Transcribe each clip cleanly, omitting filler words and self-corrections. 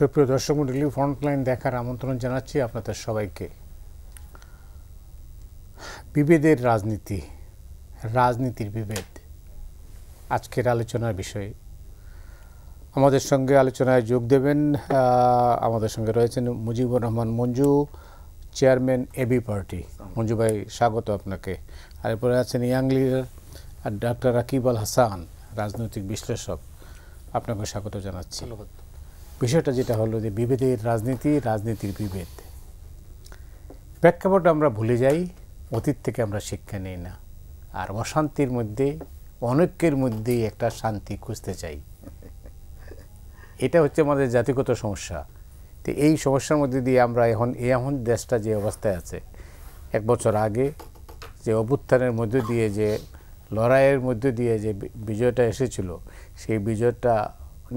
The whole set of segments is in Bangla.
সুপ্রিয় দর্শক মণ্ডলী, ফ্রন্টলাইন দেখার আমন্ত্রণ জানাচ্ছি আপনাদের সবাইকে। বিভেদের রাজনীতি, রাজনীতির বিভেদ আজকের আলোচনার বিষয়। আমাদের সঙ্গে আলোচনায় যোগ দেবেন, আমাদের সঙ্গে রয়েছেন Mujibur Rahman Manju, chairman AB party. Manju ভাই, স্বাগত আপনাকে। আর এরপরে আছেন ইয়াং লিডার আর ডাক্তার রাকিব আল হাসান, রাজনৈতিক বিশ্লেষক। আপনাকে স্বাগত জানাচ্ছি। ধন্যবাদ। বিষয়টা যেটা হলো যে বিভেদের রাজনীতি, রাজনীতির বিভেদ। প্রেক্ষাপট আমরা ভুলে যাই, অতীত থেকে আমরা শিক্ষা নিই না, আর অশান্তির মধ্যে, অনৈক্যের মধ্যেই একটা শান্তি খুঁজতে চাই। এটা হচ্ছে আমাদের জাতিগত সমস্যা। তো এই সমস্যার মধ্যে দিয়ে আমরা এখন দেশটা যে অবস্থায় আছে, এক বছর আগে যে অভ্যুত্থানের মধ্য দিয়ে, যে লড়াইয়ের মধ্য দিয়ে যে বিজয়টা এসেছিল, সেই বিজয়টা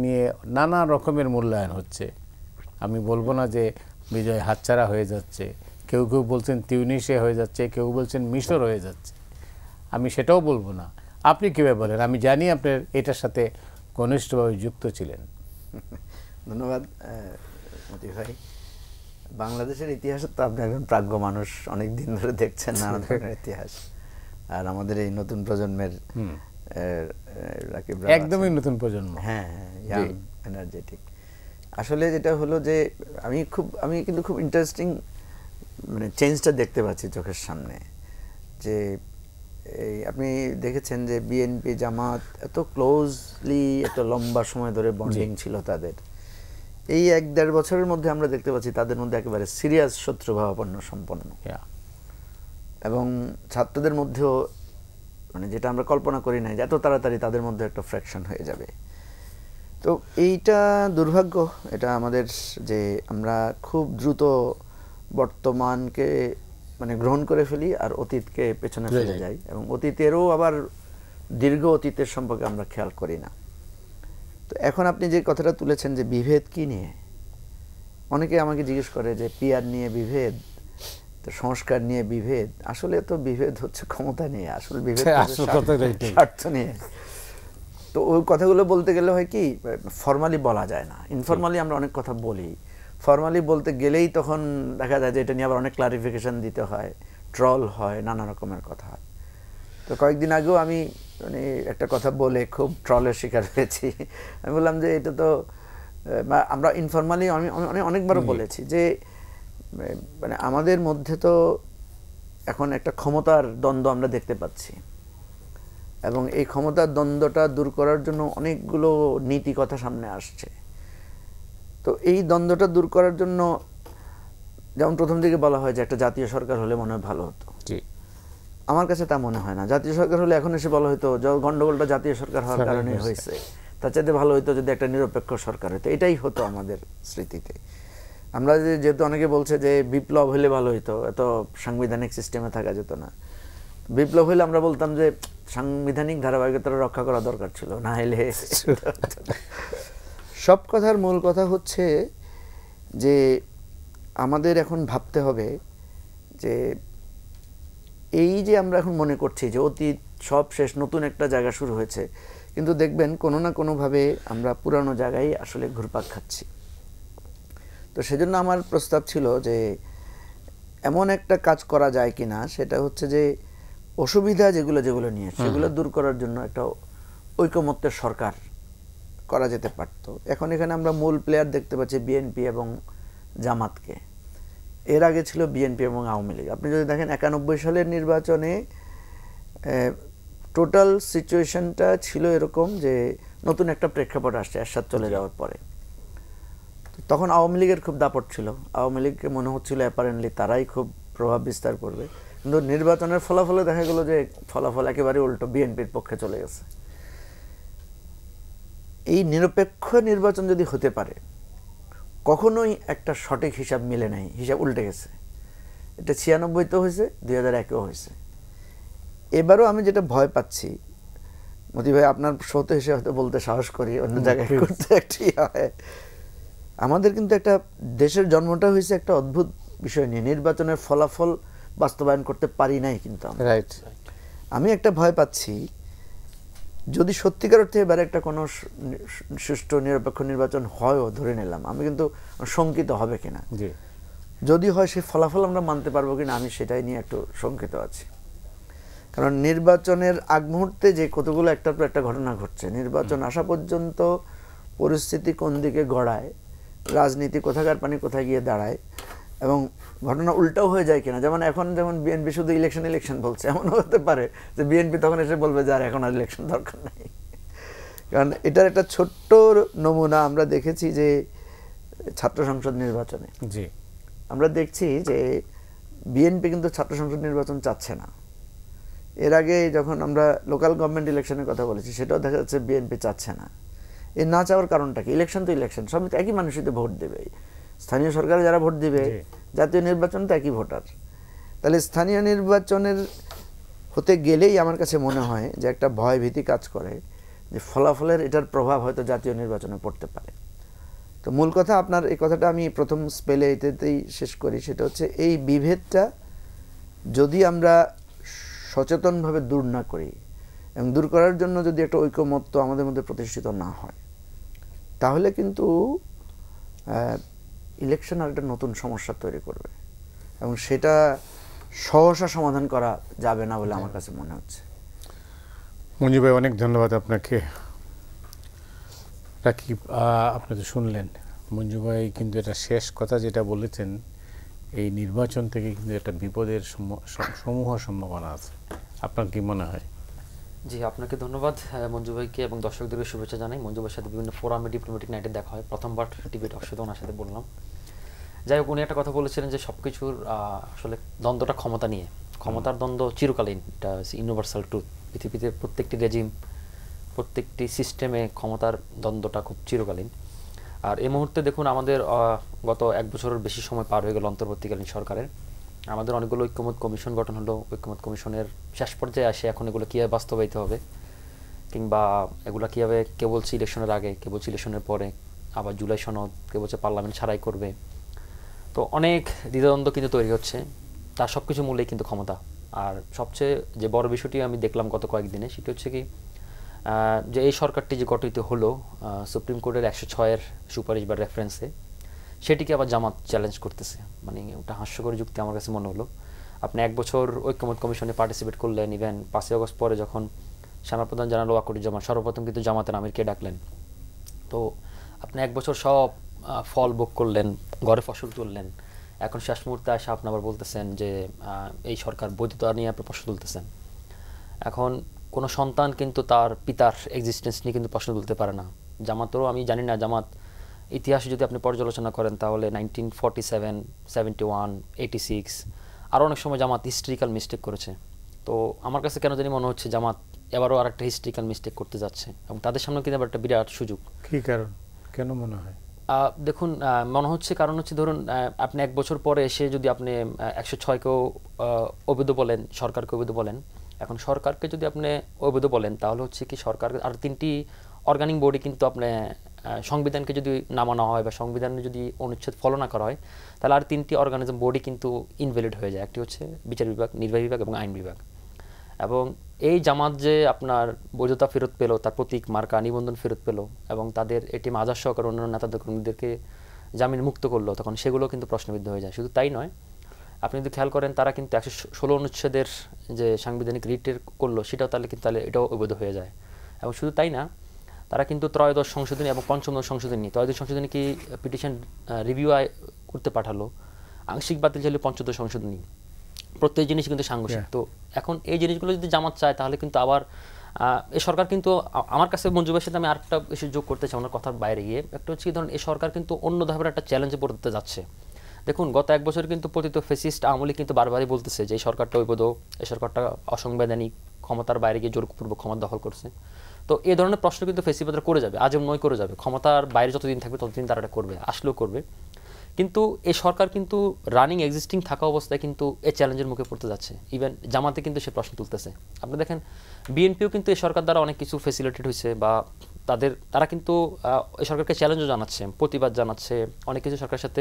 নিয়ে নানা রকমের মূল্যায়ন হচ্ছে। আমি বলবো না যে বিজয় হাতছাড়া হয়ে যাচ্ছে, কেউ কেউ বলছেন তিউনিসে হয়ে যাচ্ছে, কেউ বলছেন মিশর হয়ে যাচ্ছে। আমি সেটাও বলবো না। আপনি কীভাবে বলেন? আমি জানি আপনার এটার সাথে ঘনিষ্ঠভাবে যুক্ত ছিলেন। ধন্যবাদ মতি ভাই। বাংলাদেশের ইতিহাসে তো আপনি একজন প্রাজ্ঞ মানুষ, অনেক দিন ধরে দেখছেন নানা ধরনের ইতিহাস। আর আমাদের এই নতুন প্রজন্মের একদমই নতুন প্রজন্ম, হ্যাঁ, ইয়াং এনার্জেটিক। আসলে যেটা হলো যে আমি কিন্তু খুব ইন্টারেস্টিং মানে চেঞ্জটা দেখতে পাচ্ছি চোখের সামনে। যে এই আপনি দেখেছেন যে বিএনপি জামাত এত ক্লোজলি একটা লম্বা সময় ধরে বন্ডিং ছিল তাদের। এই 1-1.5 বছরের মধ্যে আমরা দেখতে পাচ্ছি তাদের মধ্যে একেবারে সিরিয়াস শত্রুভাবাপন্ন সম্পন্ন, এবং ছাত্রদের মধ্যেও মানে যেটা আমরা কল্পনা করি নাই যে এত তাড়াতাড়ি তাদের মধ্যে একটা ফ্র্যাকশন হয়ে যাবে। তো এইটা দুর্ভাগ্য। এটা আমাদের যে আমরা খুব দ্রুত বর্তমানকে মানে গ্রহণ করে ফেলি আর অতীতকে পেছনে ফেলে যাই, এবং অতীতেরও আবার দীর্ঘ অতীতের সম্পর্কে আমরা খেয়াল করি না। তো এখন আপনি যে কথাটা তুলেছেন যে বিভেদ কি নিয়ে, অনেকে আমাকে জিজ্ঞেস করে যে পিআর নিয়ে বিভেদ, তো সংস্কার নিয়ে বিভেদ। আসলে তো বিভেদ হচ্ছে ক্ষমতা নিয়ে, আসলে বিভেদ স্বার্থ নিয়ে। তো ওই কথাগুলো বলতে গেলে হয় কি, ফর্মালি বলা যায় না, ইনফর্মালি আমরা অনেক কথা বলি। ফর্মালি বলতে গেলেই তখন দেখা যায় যে এটা নিয়ে আবার অনেক ক্লারিফিকেশন দিতে হয়, ট্রল হয়, নানা রকমের কথা হয়। তো কয়েকদিন আগেও আমি মানে একটা কথা বলে খুব ট্রলের শিকার হয়েছি। আমি বললাম যে এটা তো আমরা ইনফর্মালি আমি অনেকবারও বলেছি যে মানে আমাদের মধ্যে তো এখন একটা ক্ষমতার দ্বন্দ্ব আমরা দেখতে পাচ্ছি, এবং এই ক্ষমতার দ্বন্দ্বটা দূর করার জন্য অনেকগুলো নীতি কথা সামনে আসছে। তো এই দ্বন্দ্বটা দূর করার জন্য যেমন প্রথম দিকে বলা হয় যে একটা জাতীয় সরকার হলে মনে হয় ভালো হতো। আমার কাছে তা মনে হয় না। জাতীয় সরকার হলে এখন এসে বলা হতো গন্ডগোলটা জাতীয় সরকার হওয়ার কারণে হয়েছে, তার চাইতে ভালো হতো যদি একটা নিরপেক্ষ সরকার হতো। এটাই হতো আমাদের স্মৃতিতে। আমরা যেহেতু অনেকে বলছে যে বিপ্লব হলে ভালো হতো, এত সাংবিধানিক সিস্টেমে থাকা যেত না। বিপ্লব হলে আমরা বলতাম যে সাংবিধানিক ধারাবাহিকতা রক্ষা করা দরকার ছিল, না হলে সব কথার মূল কথা হচ্ছে যে আমাদের এখন ভাবতে হবে যে এই যে আমরা এখন মনে করছি যে অতীত সব শেষ, নতুন একটা জায়গা শুরু হয়েছে, কিন্তু দেখবেন কোনো না কোনোভাবে আমরা পুরানো জায়গায় আসলে ঘুরপাক খাচ্ছি। তো সেজন্য আমার প্রস্তাব ছিল যে এমন একটা কাজ করা যায় কিনা, সেটা হচ্ছে যে অসুবিধা যেগুলো নিয়ে সেগুলো দূর করার জন্য একটা ঐকমত্যের সরকার করা যেতে পারত। এখন এখানে আমরা মূল প্লেয়ার দেখতে পাচ্ছি বিএনপি এবং জামাতকে। এর আগে ছিল বিএনপি এবং আওয়ামী লীগ। আপনি যদি দেখেন 91 সালের নির্বাচনে টোটাল সিচুয়েশনটা ছিল এরকম যে নতুন একটা প্রেক্ষাপট আসছে এরশাদ চলে যাওয়ার পরে। তখন আওয়ামী লীগের খুব দাপট ছিল, আওয়ামী লীগকে মনে হচ্ছিল অ্যাপারেন্টলি তারাই খুব প্রভাব বিস্তার করবে, কিন্তু নির্বাচনের ফলাফলে দেখা গেল যে ফলাফল একেবারে উল্টো, বিএনপির পক্ষে চলে গেছে। এই নিরপেক্ষ নির্বাচন যদি হতে পারে, কখনোই একটা সঠিক হিসাব মিলে নাই, হিসাব উল্টে গেছে। এটা 96-তেও হয়েছে, 2001-এও হয়েছে। এবারও আমি যেটা ভয় পাচ্ছি, মতি ভাই আপনার শোতে এসে হয়তো বলতে সাহস করি, অন্য জায়গায় করতে একটি হয়, আমাদের কিন্তু একটা দেশের জন্মটা হয়েছে একটা অদ্ভুত বিষয় নিয়ে, নির্বাচনের ফলাফল বাস্তবায়ন করতে পারি নাই। কিন্তু আমি একটা ভয় পাচ্ছি যদি সত্যিকার অর্থে এবারে একটা কোনো সুষ্ঠু নিরপেক্ষ নির্বাচন হয়ও ধরে নিলাম, আমি কিন্তু শঙ্কিত হবে কিনা, যদি হয় সেই ফলাফল আমরা মানতে পারবো কিনা, আমি সেটাই নিয়ে একটু শঙ্কিত আছি। কারণ নির্বাচনের আগ মুহূর্তে যে কতগুলো একটার পর একটা ঘটনা ঘটছে, নির্বাচন আসা পর্যন্ত পরিস্থিতি কোন দিকে গড়ায়, রাজনীতি কোথাকার পানি কোথায় গিয়ে দাঁড়ায়, এবং ঘটনা উল্টাও হয়ে যায় কিনা। যেমন এখন যেমন বিএনপি শুধু ইলেকশন বলছে, এমন হতে পারে যে বিএনপি তখন এসে বলবে যে আর এখন আর ইলেকশন দরকার নাই। কারণ এটার একটা ছোট্ট নমুনা আমরা দেখেছি যে ছাত্র সংসদ নির্বাচনে আমরা দেখছি যে বিএনপি কিন্তু ছাত্র সংসদ নির্বাচন চাচ্ছে না। এর আগে যখন আমরা লোকাল গভর্নমেন্ট ইলেকশনের কথা বলেছি, সেটাও দেখা যাচ্ছে বিএনপি চাচ্ছে না। এর না চাওয়ার কারণটা কি? ইলেকশন তো ইলেকশন, সব একই মানুষই তো ভোট দেবে। স্থানীয় সরকারে যারা ভোট দিবে, জাতীয় নির্বাচন তো একই ভোটার। তাহলে স্থানীয় নির্বাচনের হতে গেলেই আমার কাছে মনে হয় যে একটা ভয় ভীতি কাজ করে যে ফলাফলের এটার প্রভাব হয়তো জাতীয় নির্বাচনে পড়তে পারে। তো মূল কথা, আপনার এই কথাটা আমি প্রথম স্পেলে এটাতেই শেষ করি, সেটা হচ্ছে এই বিভেদটা যদি আমরা সচেতনভাবে দূর না করি এবং দূর করার জন্য যদি একটা ঐকমত্য আমাদের মধ্যে প্রতিষ্ঠিত না হয়, তাহলে কিন্তু ইলেকশন আর একটা নতুন সমস্যা তৈরি করবে এবং সেটা সহসা সমাধান করা যাবে না বলে আমার কাছে মনে হচ্ছে। মঞ্জু ভাই, অনেক ধন্যবাদ আপনাকে। রাকিব, আপনি তো শুনলেন মঞ্জু ভাই কিন্তু এটা শেষ কথা যেটা বলেছেন, এই নির্বাচন থেকে কিন্তু একটা বিপদের সমূহ সম্ভাবনা আছে। আপনার কি মনে হয়? জি, আপনাকে ধন্যবাদ মঞ্জু ভাইকে এবং দর্শকদেরকে শুভেচ্ছা জানাই। মঞ্জু ভাইয়ের সাথে বিভিন্ন ফোরামে ডিপ্লোম্যাটিক নাইটে দেখা হয়, প্রথমবার ডিবেট অংশে ওনার সাথে বললাম। যাই হোক, উনি একটা কথা বলেছিলেন যে সব কিছুর আসলে দ্বন্দ্বটা ক্ষমতা নিয়ে। ক্ষমতার দ্বন্দ্ব চিরকালীন, এটা ইউনিভার্সাল ট্রুথ। পৃথিবীতে প্রত্যেকটি রেজিম, প্রত্যেকটি সিস্টেমে ক্ষমতার দ্বন্দ্বটা খুব চিরকালীন। আর এই মুহূর্তে দেখুন, আমাদের গত এক বছরের বেশি সময় পার হয়ে গেল অন্তর্বর্তীকালীন সরকারের। আমাদের অনেকগুলো ঐক্যমত কমিশন গঠন হলো। ঐক্যমত কমিশনের শেষ পর্যায়ে আসে এখন এগুলো কীভাবে বাস্তবায়িত হবে, কিংবা এগুলো কীভাবে, কে বলছে ইলেকশনের আগে, কে বলছে ইলেকশনের পরে, আবার জুলাই সনদ, কে বলছে পার্লামেন্ট ছাড়াই করবে। তো অনেক দ্বিধাদ্বন্দ্ব কিন্তু তৈরি হচ্ছে। তার সব কিছু মূলেই কিন্তু ক্ষমতা। আর সবচেয়ে যে বড় বিষয়টি আমি দেখলাম গত কয়েকদিনে, সেটি হচ্ছে কি, যে এই সরকারটি যে গঠিত হলো সুপ্রিম কোর্টের 106-এর সুপারিশ বা রেফারেন্সে, সেটিকে আবার জামাত চ্যালেঞ্জ করতেছে। মানে ওটা হাস্যকর যুক্তি আমার কাছে মনে হলো। আপনি এক বছর ঐক্যমত কমিশনে পার্টিসিপেট করলেন, ইভেন 5ই আগস্ট পরে যখন সেনাপ্রধান জেনারেল ওয়াকারুজ্জামান সর্বপ্রথম কিন্তু জামাতের আমিরকে ডাকলেন। তো আপনি এক বছর সব ফল ভোগ করলেন, ঘরে ফসল তুললেন, এখন শেষ মুহূর্তে এসে আপনি আবার বলতেছেন যে এই সরকার বৈধতা নিয়ে আপনি প্রশ্ন তুলতেছেন। এখন কোনো সন্তান কিন্তু তার পিতার এক্সিস্টেন্স নিয়ে কিন্তু প্রশ্ন তুলতে পারে না। জামাতেরও আমি জানি না, জামাত ইতিহাসে যদি আপনি পর্যালোচনা করেন তাহলে 1947, 71, 86 আরও অনেক সময় জামাত হিস্ট্রিক্যাল মিস্টেক করেছে। তো আমার কাছে কেন জানি মনে হচ্ছে জামাত এবারও আর একটা হিস্ট্রিক্যাল মিস্টেক করতে যাচ্ছে এবং তাদের সামনে কিন্তু আবার একটা বিরাট সুযোগ। কী কারণ, কেন মনে হয়? দেখুন, মনে হচ্ছে কারণ হচ্ছে, ধরুন আপনি এক বছর পরে এসে যদি আপনি 106-কেও অবৈধ বলেন, সরকারকে অবৈধ বলেন, এখন সরকারকে যদি আপনি অবৈধ বলেন তাহলে হচ্ছে কি সরকার আর 3টি অর্গানিক বডি কিন্তু আপনি সংবিধানকে যদি না মানা হয় বা সংবিধানে যদি অনুচ্ছেদ ফলো না করা হয়, তাহলে আর 3টি অর্গানিজম বডি কিন্তু ইনভ্যালিড হয়ে যায়। একটি হচ্ছে বিচার বিভাগ, নির্বাহী বিভাগ এবং আইন বিভাগ। এবং এই জামাত যে আপনার বৈধতা ফেরত পেল, তার প্রতীক মার্কা নিবন্ধন ফেরত পেল এবং তাদের এটিএম আজাদ সহকারে অন্যান্য নেতাদের কর্মীদেরকে জামিন মুক্ত করলো, তখন সেগুলো কিন্তু প্রশ্নবিদ্ধ হয়ে যায়। শুধু তাই নয়, আপনি যদি খেয়াল করেন তারা কিন্তু 116 অনুচ্ছেদের যে সাংবিধানিক রিটের করলো, সেটাও তাহলে কিন্তু এটাও অবৈধ হয়ে যায়। এবং শুধু তাই না, তারা কিন্তু ত্রয়োদশ সংশোধনী এবং পঞ্চদশ সংশোধনী, ত্রয়োদশ সংশোধনী কি পিটিশন রিভিউ করতে পাঠালো, আংশিক বাতিল চাইলে পঞ্চদশ সংশোধনী, প্রত্যেক জিনিস কিন্তু সাংঘর্ষিক। তো এখন এই জিনিসগুলো যদি জামাত চায় তাহলে কিন্তু আবার এই সরকার কিন্তু, আমার কাছে মঞ্জু ভাইয়ের সাথে আমি আরেকটা বিষয় যোগ করতে চাই ওনার কথার বাইরে গিয়ে, একটা হচ্ছে ধরুন এই সরকার কিন্তু অন্য ধরনের একটা চ্যালেঞ্জে পড়তে যাচ্ছে। দেখুন, গত এক বছর কিন্তু পতিত ফ্যাসিস্ট আওয়ামী লীগ কিন্তু বারবারই বলতেছে যে এই সরকারটা অবৈধ, এই সরকারটা অসাংবিধানিক, ক্ষমতার বাইরে গিয়ে জোরপূর্বক ক্ষমতা দখল করছে। তো এই ধরনের প্রশ্ন কিন্তু ফ্যাসিবাদরা করে যাবে, আজম নয় করে যাবে। ক্ষমতার বাইরে যতদিন থাকবে ততদিন তারা এটা করবে, আসলেও করবে। কিন্তু এই সরকার কিন্তু রানিং এক্সিস্টিং থাকা অবস্থায় কিন্তু এই চ্যালেঞ্জের মুখে পড়তে যাচ্ছে। ইভেন জামাতে কিন্তু সে প্রশ্ন তুলতেছে। আপনি দেখেন বিএনপিও কিন্তু এই সরকার দ্বারা অনেক কিছু ফেসিলিটেড হয়েছে বা তারা কিন্তু এই সরকারকে চ্যালেঞ্জও জানাচ্ছে, প্রতিবাদ জানাচ্ছে, অনেক কিছু সরকারের সাথে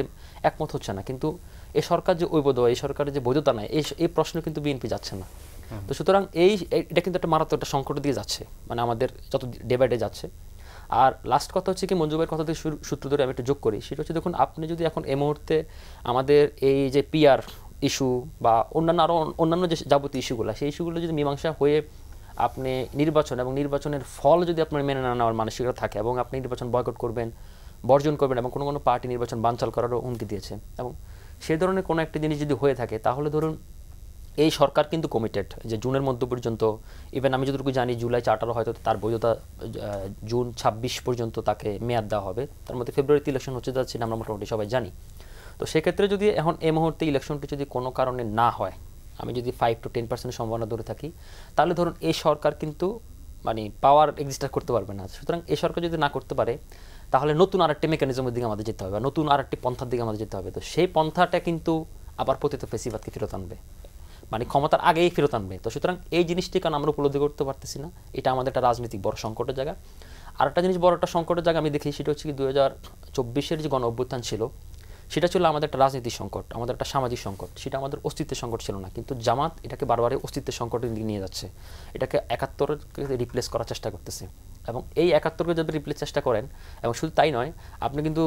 একমত হচ্ছে না, কিন্তু এই সরকার যে বৈধ, এই সরকারের যে বৈধতা নাই, এই প্রশ্ন কিন্তু বিএনপি যাচ্ছে না। তো সুতরাং এটা কিন্তু একটা মারাত্মক একটা সংকটের দিকে যাচ্ছে, মানে আমাদের যত ডে বাই ডে যাচ্ছে। আর লাস্ট কথা হচ্ছে কি, মঞ্জু ভাইয়ের কথা থেকে সূত্র ধরে আমি একটু যোগ করি, সেটা হচ্ছে দেখুন, আপনি যদি এখন এই মুহূর্তে আমাদের এই যে পিআর ইস্যু বা অন্যান্য যে যাবতীয় ইস্যুগুলো, সেই ইস্যুগুলো যদি মীমাংসা হয়ে আপনি নির্বাচন এবং নির্বাচনের ফল যদি আপনার মেনে না নেওয়ার মানসিকতা থাকে এবং আপনি নির্বাচন বয়কট করবেন, বর্জন করবেন এবং কোনো পার্টি নির্বাচন বানচাল করারও হুমকি দিয়েছে, এবং সেই ধরনের কোনো একটা জিনিস যদি হয়ে থাকে, তাহলে ধরুন এই সরকার কিন্তু কমিটেড যে জুনের মধ্য পর্যন্ত, ইভেন আমি যতটুকু জানি জুলাই 18 হয়তো তার বৈধতা জুন 26 পর্যন্ত তাকে মেয়াদ দেওয়া হবে, তার মধ্যে ফেব্রুয়ারিতে ইলেকশন হচ্ছে যাচ্ছে আমরা মোটামুটি সবাই জানি। তো সেক্ষেত্রে যদি এখন এই মুহূর্তে ইলেকশনটি যদি কোনো কারণে না হয়, আমি যদি 5 to 10% সম্ভাবনা ধরে থাকি, তাহলে ধরুন এই সরকার কিন্তু মানে পাওয়ার এক্সিস্ট করতে পারবে না। সুতরাং এই সরকার যদি না করতে পারে, তাহলে নতুন আরেকটি মেকানিজমের দিকে আমাদের যেতে হবে, নতুন আরেকটি পন্থার দিকে আমাদের যেতে হবে। তো সেই পন্থাটা কিন্তু আবার পতিত ফেসিবাদকে ফেরত আনবে, মানে ক্ষমতার আগেই ফেরত আনবে। তো সুতরাং এই জিনিসটি কারণ আমরা উপলব্ধি করতে পারতেছি না, এটা আমাদের একটা রাজনৈতিক বড় সংকটের জায়গা। আর একটা জিনিস বড় একটা সংকটের জায়গা আমি দেখি, সেটা হচ্ছে কি 2024-এর যে গণ অভ্যুত্থান ছিল, সেটা ছিল আমাদের একটা রাজনীতির সংকট, আমাদের একটা সামাজিক সংকট, সেটা আমাদের অস্তিত্বের সংকট ছিল না। কিন্তু জামাত এটাকে বারবারই অস্তিত্বের সংকটের দিকে নিয়ে যাচ্ছে, এটাকে 71-কে রিপ্লেস করার চেষ্টা করতেছে। এবং এই 71-কে যদি রিপ্লেস চেষ্টা করেন, এবং শুধু তাই নয়, আপনি কিন্তু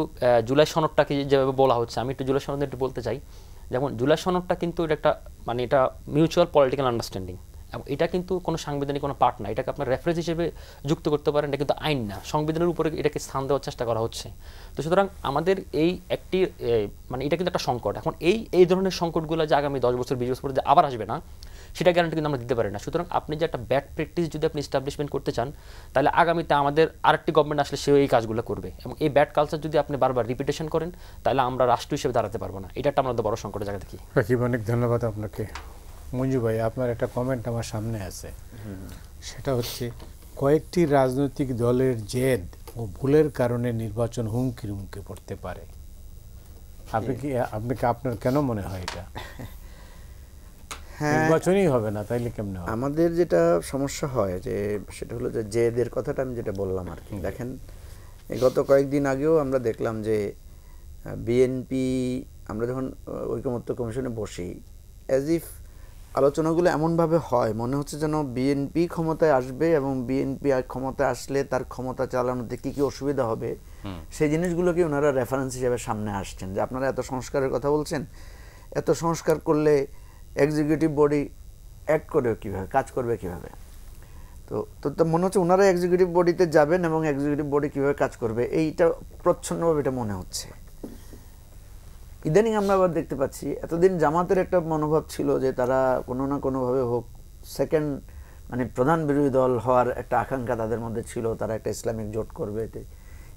জুলাই সনদটাকে যেভাবে বলা হচ্ছে, আমি একটু জুলাই সনদ একটু বলতে চাই। যেমন জুলাই সনদটা কিন্তু এটা একটা মানে এটা মিউচুয়াল পলিটিক্যাল আন্ডারস্ট্যান্ডিং, এবং এটা কিন্তু কোনো সাংবিধানিক কোনো পার্ট না, এটাকে আপনার রেফারেন্স হিসেবে যুক্ত করতে পারেন, এটা কিন্তু আইন না, সংবিধানের উপরে এটাকে স্থান দেওয়ার চেষ্টা করা হচ্ছে। তো সুতরাং আমাদের এই একটি মানে এটা কিন্তু একটা সংকট। এখন এই ধরনের সংকটগুলো যে আগামী 10 বছর 20 বছর পরে যে আবার আসবে না, সেটা গ্যারান্টি কিন্তু আমরা দিতে পারি না। সুতরাং আপনি যে একটা ব্যাড প্র্যাকটিস যদি আপনি এস্টাবলিশমেন্ট করতে চান, তাহলে আগামীতে আমাদের আরেকটি গভর্নমেন্ট আসলে সেও এই কাজগুলো করবে, এবং এই ব্যাড কালচার যদি আপনি বারবার রিপিটেশন করেন, তাহলে আমরা রাষ্ট্র হিসেবে দাঁড়াতে পারবো না। এটা একটা আমাদের বড় সংকটের জায়গা দেখি। রাকিব, অনেক ধন্যবাদ আপনাকে। মঞ্জু ভাই, আপনার একটা কমেন্ট আমার সামনে আছে, সেটা হচ্ছে কয়েকটি রাজনৈতিক দলের জেদ ও ভুলের কারণে নির্বাচন হুমকির মুখে পড়তে পারে। আপনার কেন মনে হয় এটা? নির্বাচনই হবে না, তাইলে কেমনে হবে? আমাদের যেটা সমস্যা হয় যে সেটা হলো যে জেদের কথাটা আমি যেটা বললাম আর কি। দেখেন, গত কয়েকদিন আগেও আমরা দেখলাম যে বিএনপি, আমরা যখন ঐকমত্য কমিশনে বসি, অ্যাজ ইফ আলোচনাগুলো এমনভাবে হয় মনে হচ্ছে যেন বিএনপি ক্ষমতায় আসবে এবং বিএনপি ক্ষমতায় আসলে তার ক্ষমতা চালানোতে কী কী অসুবিধা হবে সেই জিনিসগুলোকে ওনারা রেফারেন্স হিসেবে সামনে আসছেন, যে আপনারা এত সংস্কারের কথা বলছেন, এত সংস্কার করলে এক্সিকিউটিভ বডি অ্যাক্ট করবে কীভাবে, কাজ করবে কীভাবে। তো মনে হচ্ছে ওনারা এক্সিকিউটিভ বডিতে যাবেন এবং এক্সিকিউটিভ বডি কীভাবে কাজ করবে এইটা প্রচ্ছন্নভাবে এটা মনে হচ্ছে। ইদানিং আমরা আবার দেখতে পাচ্ছি, এতদিন জামাতের একটা মনোভাব ছিল যে তারা কোনো না কোনোভাবে হোক সেকেন্ড মানে প্রধান বিরোধী দল হওয়ার একটা আকাঙ্ক্ষা তাদের মধ্যে ছিল, তারা একটা ইসলামিক জোট করবে।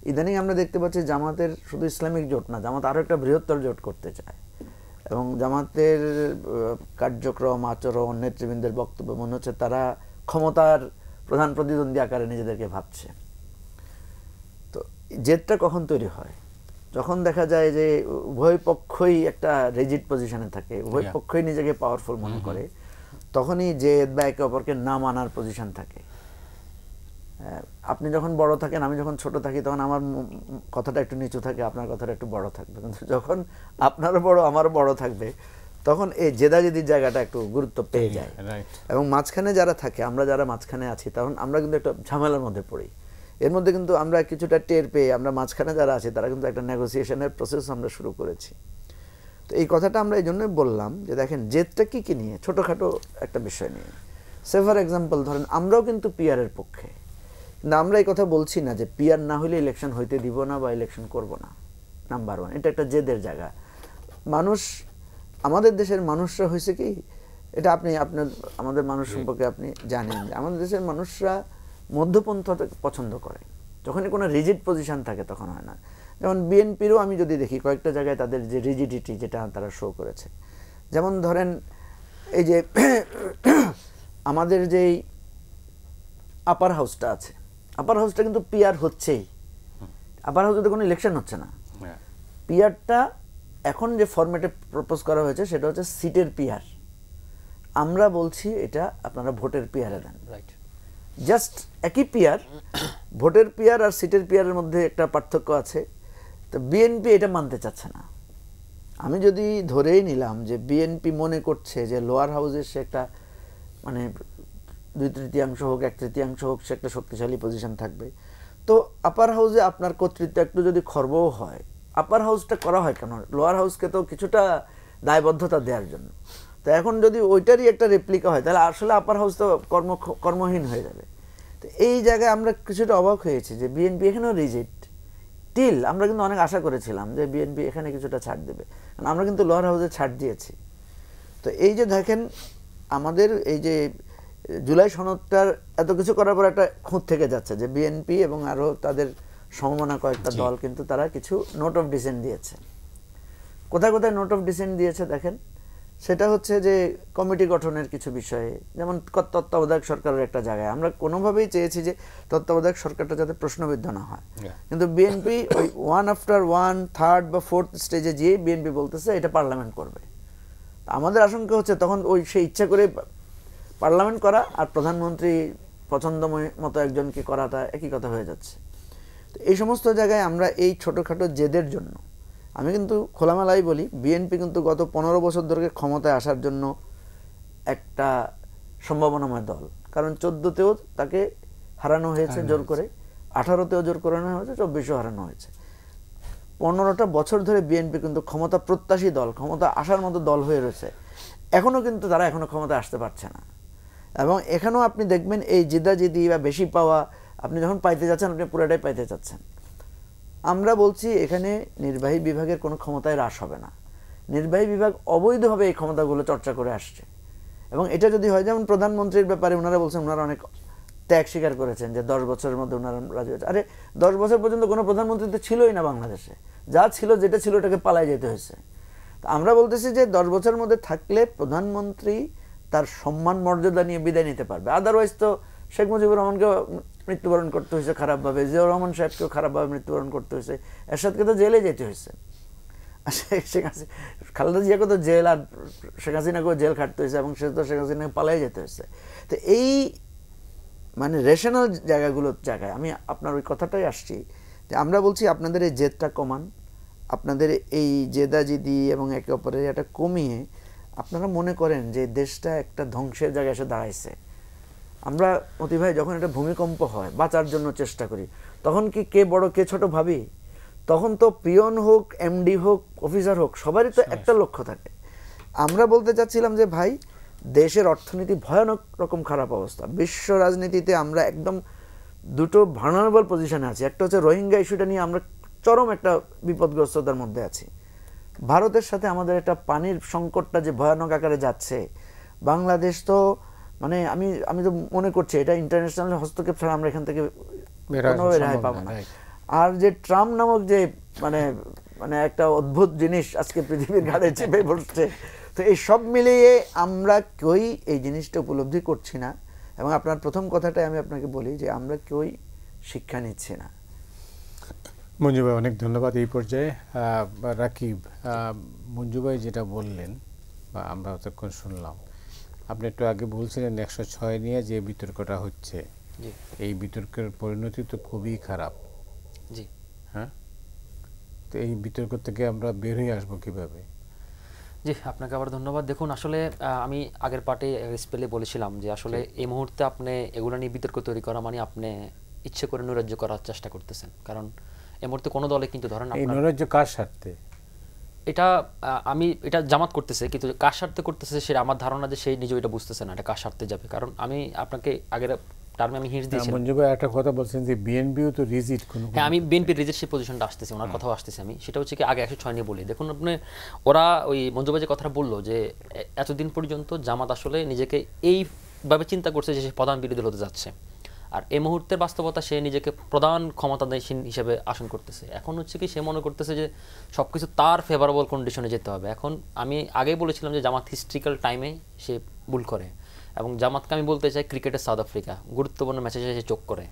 ইদানিং আমরা দেখতে পাচ্ছি জামাতের শুধু ইসলামিক জোট না, জামাত আরও একটা বৃহত্তর জোট করতে চায়, এবং জামাতের কার্যক্রম, আচরণ, নেতৃবৃন্দের বক্তব্য মনে হচ্ছে তারা ক্ষমতার প্রধান প্রতিদ্বন্দ্বী আকারে নিজেদেরকে ভাবছে। তো জেদটা কখন তৈরি হয়? যখন দেখা যায় যে উভয় পক্ষই একটা রিজিড পজিশনে থাকে, উভয় পক্ষই নিজেকে পাওয়ারফুল মনে করে, তখনই জেদ বা একে অপরকে না মানার পজিশন থাকে। আপনি যখন বড় থাকেন, আমি যখন ছোট থাকি, তখন আমার কথাটা একটু নিচু থাকে, আপনার কথাটা একটু বড় থাকবে। কিন্তু যখন আপনারও বড় আমারও বড় থাকবে, তখন এই জেদাজেদির জায়গাটা একটু গুরুত্ব পেয়ে যায়। এবং মাঝখানে যারা থাকে, আমরা যারা মাঝখানে আছি, তখন আমরা কিন্তু একটা ঝামেলার মধ্যে পড়ি। এর মধ্যে কিন্তু আমরা কিছুটা টের পেয়ে আমরা মাঝখানে যারা আছি তারা কিন্তু একটা নেগোসিয়েশনের প্রসেস আমরা শুরু করেছি। তো এই কথাটা আমরা এই জন্যই বললাম যে দেখেন জেদটা কী কী নিয়ে, ছোটোখাটো একটা বিষয় নিয়ে। সে ফর এক্সাম্পল ধরেন আমরাও কিন্তু পিআরের পক্ষে, কিন্তু আমরা এই কথা বলছি না যে পিআর না হলে ইলেকশন হইতে দিব না বা ইলেকশন করব না। নাম্বার ওয়ান, এটা একটা জেদের জায়গা। মানুষ, আমাদের দেশের মানুষরা হয়েছে কি, এটা আপনি আমাদের মানুষ সম্পর্কে আপনি জানেন যে আমাদের দেশের মানুষরা মধ্যপন্থা পছন্দ করে, যখনই কোনো রিজিড পজিশন থাকে তখন হয় না। যেমন বিএনপিরও আমি যদি দেখি কয়েকটা জায়গায় তাদের যে রিজিডিটি যেটা তারা শো করেছে, যেমন ধরেন এই যে আমাদের যেই আপার হাউসটা আছে, আপার হাউসটা কিন্তু পিআর হচ্ছেই, আপার হাউসে কোনো ইলেকশন হচ্ছে না। পিআরটা এখন যে ফরম্যাটে প্রপোজ করা হয়েছে সেটা হচ্ছে সিটের পিআর। আমরা বলছি এটা আপনারা ভোটের পিআরে দেন। জাস্ট একই পিয়ার, ভোটের পিয়ার আর সিটের পিয়ারের মধ্যে একটা পার্থক্য আছে। তো বিএনপি এটা মানতে চাচ্ছে না। আমি যদি ধরেই নিলাম যে বিএনপি মনে করছে যে লোয়ার হাউসের সে একটা মানে 2/3 হোক 1/3 হোক সে একটা শক্তিশালী পজিশন থাকবে, তো আপার হাউসে আপনার কর্তৃত্ব একটু যদি খর্বও হয়, আপার হাউসটা করা হয় কেন? লোয়ার হাউসকে তো কিছুটা দায়বদ্ধতা দেওয়ার জন্য। তো এখন যদি ওইটারই একটা রেপ্লিকা হয় তাহলে আসলে আপার হাউস তো কর্মহীন হয়ে যাবে। তো এই জায়গায় আমরা কিছুটা অবাক হয়েছি যে বিএনপি এখানেও রিজিট টিল। আমরা কিন্তু অনেক আশা করেছিলাম যে বিএনপি এখানে কিছুটা ছাড় দেবে, কারণ আমরা কিন্তু লোয়ার হাউসে ছাড় দিয়েছি। তো এই যে দেখেন আমাদের এই যে জুলাই সনদটার এত কিছু করার পর একটা খুঁত থেকে যাচ্ছে যে বিএনপি এবং আরও তাদের সমমনা কয়েকটা দল কিন্তু তারা কিছু নোট অফ ডিসেন্ট দিয়েছে। কোথায় কোথায় নোট অফ ডিসেন্ট দিয়েছে দেখেন, সেটা হচ্ছে যে কমিটি গঠনের কিছু বিষয়ে, যেমন তত্ত্বাবধায়ক সরকারের একটা জায়গায় আমরা কোনোভাবেই চেয়েছি যে তত্ত্বাবধায়ক সরকারটা যাতে প্রশ্নবিদ্ধ না হয়, কিন্তু বিএনপি ওই 1 আফটার 1, 3rd বা 4th স্টেজে গিয়ে বিএনপি বলতেছে এটা পার্লামেন্ট করবে। আমাদের আশঙ্কা হচ্ছে তখন ওই সে ইচ্ছা করে পার্লামেন্ট করা আর প্রধানমন্ত্রী পছন্দ মতো একজনকে করাটা একই কথা হয়ে যাচ্ছে। তো এই সমস্ত জায়গায় আমরা এই ছোটোখাটো জেদের জন্য, আমি কিন্তু খোলামেলাই বলি, বিএনপি কিন্তু গত 15 বছর ধরে ক্ষমতায় আসার জন্য একটা সম্ভাবনাময় দল। কারণ 14তেও তাকে হারানো হয়েছে জোর করে, 18তেও জোর করে নেওয়া হয়েছে, 24এও হারানো হয়েছে। 15টা বছর ধরে বিএনপি কিন্তু ক্ষমতা প্রত্যাশী দল, ক্ষমতা আসার মতো দল হয়ে রয়েছে। এখনও কিন্তু তারা এখনও ক্ষমতায় আসতে পারছে না। এবং এখানেও আপনি দেখবেন এই জিদাজিদি বা বেশি পাওয়া, আপনি যখন পাইতে যাচ্ছেন আপনি পুরোটাই পাইতে চাচ্ছেন। আমরা বলছি এখানে নির্বাহী বিভাগের কোনো ক্ষমতায় হ্রাস হবে না। নির্বাহী বিভাগ অবৈধভাবে এই ক্ষমতাগুলো চর্চা করে আসছে। এবং এটা যদি হয়, যেমন প্রধানমন্ত্রীর ব্যাপারে ওনারা বলছেন, ওনারা অনেক ত্যাগ স্বীকার করেছেন যে 10 বছরের মধ্যে ওনারা রাজি হয়েছে। আরে 10 বছর পর্যন্ত কোনো প্রধানমন্ত্রী তো ছিলই না বাংলাদেশে, যা ছিল যেটা ছিল ওটাকে পালায় যেতে হয়েছে। তো আমরা বলতেছি যে 10 বছরের মধ্যে থাকলে প্রধানমন্ত্রী তার সম্মান মর্যাদা নিয়ে বিদায় নিতে পারবে। আদারওয়াইজ তো শেখ মুজিবুর রহমানকেও মৃত্যুবরণ করতে হয়েছে খারাপভাবে, জিয়াউর রহমান সাহেবকেও খারাপভাবে মৃত্যুবরণ করতে হয়েছে, এরশাদকে তো জেলে যেতে হয়েছে, শেখ হাসিনা খালেদা জিয়াকে তো জেল, আর শেখ হাসিনাকেও জেল খাটতে হয়েছে, এবং সে তো শেখ হাসিনাকে পালাই যেতে হয়েছে। তো এই মানে রেশনাল জায়গাগুলোর জায়গায় আমি আপনার ওই কথাটাই আসছি যে আমরা বলছি আপনাদের এই জেদটা কমান, আপনাদের এই জেদাজিদি এবং একে অপরের এটা কমিয়ে আপনারা মনে করেন যে দেশটা একটা ধ্বংসের জায়গায় এসে দাঁড়াইছে। আমরা অতি ভাই যখন একটা ভূমিকম্প হয় বাঁচার জন্য চেষ্টা করি, তখন কি কে বড় কে ছোট ভাবি? তখন তো পিয়ন হোক, এমডি হোক, অফিসার হোক, সবারই তো একটা লক্ষ্য থাকে। আমরা বলতে চাচ্ছিলাম যে ভাই দেশের অর্থনীতি ভয়ানক রকম খারাপ অবস্থা, বিশ্ব রাজনীতিতে আমরা একদম দুটো ভার্নারেবল পজিশনে আছি। একটা হচ্ছে রোহিঙ্গা ইস্যুটা নিয়ে আমরা চরম একটা বিপদগ্রস্ততার মধ্যে আছি। ভারতের সাথে আমাদের একটা পানির সংকটটা যে ভয়ানক আকারে যাচ্ছে, বাংলাদেশ তো মানে আমি তো মনে করছি এটা ইন্টারন্যাশনাল হস্তক্ষেপ ছাড়া আমরা এখান থেকে কোনোভাবে রেহাই পাবো না। আর যে ট্রাম্প নামক যে মানে মানে একটা অদ্ভুত জিনিস আজকে পৃথিবীর ঘাড়ে চেপে বসছে, তো এই সব মিলিয়ে আমরা কেউই এই জিনিসটা উপলব্ধি করছি না। এবং আপনার প্রথম কথাটাই আমি আপনাকে বলি যে আমরা কেউই শিক্ষা নিচ্ছি না। মঞ্জু ভাই অনেক ধন্যবাদ। এই পর্যায়ে রাকিব, মঞ্জু ভাই যেটা বললেন বা আমরা অতক্ষণ শুনলাম, আপনি একটু আগে বলছিলেন 106 নিয়ে যে বিতর্কটা হচ্ছে, এই বিতর্কের পরিণতি তো খুবই খারাপ। জি হ্যাঁ, তো এই বিতর্ক থেকে আমরা বের হয়ে আসবো কিভাবে? জি, আপনাকে আবার ধন্যবাদ। দেখুন আসলে আমি আগের পার্টে স্পেলে বলেছিলাম যে আসলে এই মুহূর্তে আপনি এগুলো নিয়ে বিতর্ক তৈরি করা মানে আপনি ইচ্ছে করে নৈরাজ্য করার চেষ্টা করতেছেন। কারণ এই মুহূর্তে কোনো দলে কিন্তু ধরেন এই নৈরাজ্য কার স্বার্থে? এটা জামাত করতেছে, কিন্তু কার স্বার্থে করতেছে সেটা আমার ধারণা যে সেই নিজেও এটা বুঝতেছে না এটা কার স্বার্থে যাবে। কারণ আমি আপনাকে আগের টার্মে আমি হিন্টস দিয়েছিলাম। মঞ্জু ভাই একটা কথা বলছেন যে বিএনপিও তো রিজিট কোনো। হ্যাঁ, আমি বিএনপির রিজিট সেই পজিশনটা আসতেছি, ওনার কথাও আসতেছি আমি। সেটা হচ্ছে কি আগে 106 নিয়ে বলি। দেখুন আপনি ওরা ওই মঞ্জু ভাই যে কথাটা বললো যে এতদিন পর্যন্ত জামাত আসলে নিজেকে এইভাবে চিন্তা করছে যে সে প্রধান বিরোধী হতে যাচ্ছে, আর এই মুহূর্তের বাস্তবতা সে নিজেকে প্রধান ক্ষমতাধীন হিসেবে আসন করতেছে। এখন হচ্ছে কি সে মনে করতেছে যে সব কিছু তার ফেভারেবল কন্ডিশনে যেতে হবে। এখন আমি আগেই বলেছিলাম যে জামাত হিস্ট্রিক্যাল টাইমে সে ভুল করে, এবং জামাতকে আমি বলতে চাই ক্রিকেটের সাউথ আফ্রিকা, গুরুত্বপূর্ণ ম্যাচে সে চোখ করে।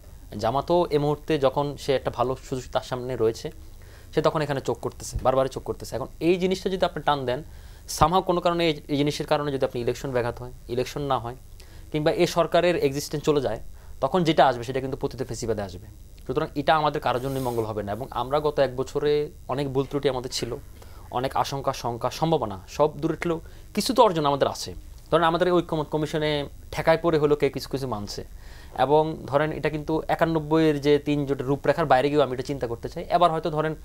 জামাতও এই মুহূর্তে যখন সে একটা ভালো সুযোগ তার সামনে রয়েছে, সে তখন এখানে চোখ করতেছে, বারবারই চোখ করতেছে। এখন এই জিনিসটা যদি আপনি টান দেন, সামহাও কোনো কারণে এই জিনিসের কারণে যদি আপনি ইলেকশন ব্যাঘাত হয়, ইলেকশন না হয়, কিংবা এই সরকারের এক্সিস্টেন্স চলে যায়, তখন যেটা আসবে সেটা কিন্তু পতিত ফেসিবাদে আসবে। সুতরাং এটা আমাদের কারোর জন্যই মঙ্গল হবে না। এবং আমরা গত 1 বছরে অনেক ভুল ত্রুটি আমাদের ছিল, অনেক আশঙ্কা, শঙ্কা, সম্ভাবনা সব দূরে ঠেলেও কিছু তো অর্জন আমাদের আছে। ধরেন আমাদের ঐক্যমত কমিশনে ঠেকায় পড়ে হলো কে কিছু কিছু মানছে, এবং ধরেন এটা কিন্তু 91-এর যে 3 জোটের রূপরেখার বাইরে গিয়েও আমি এটা চিন্তা করতে চাই। এবার হয়তো ধরেন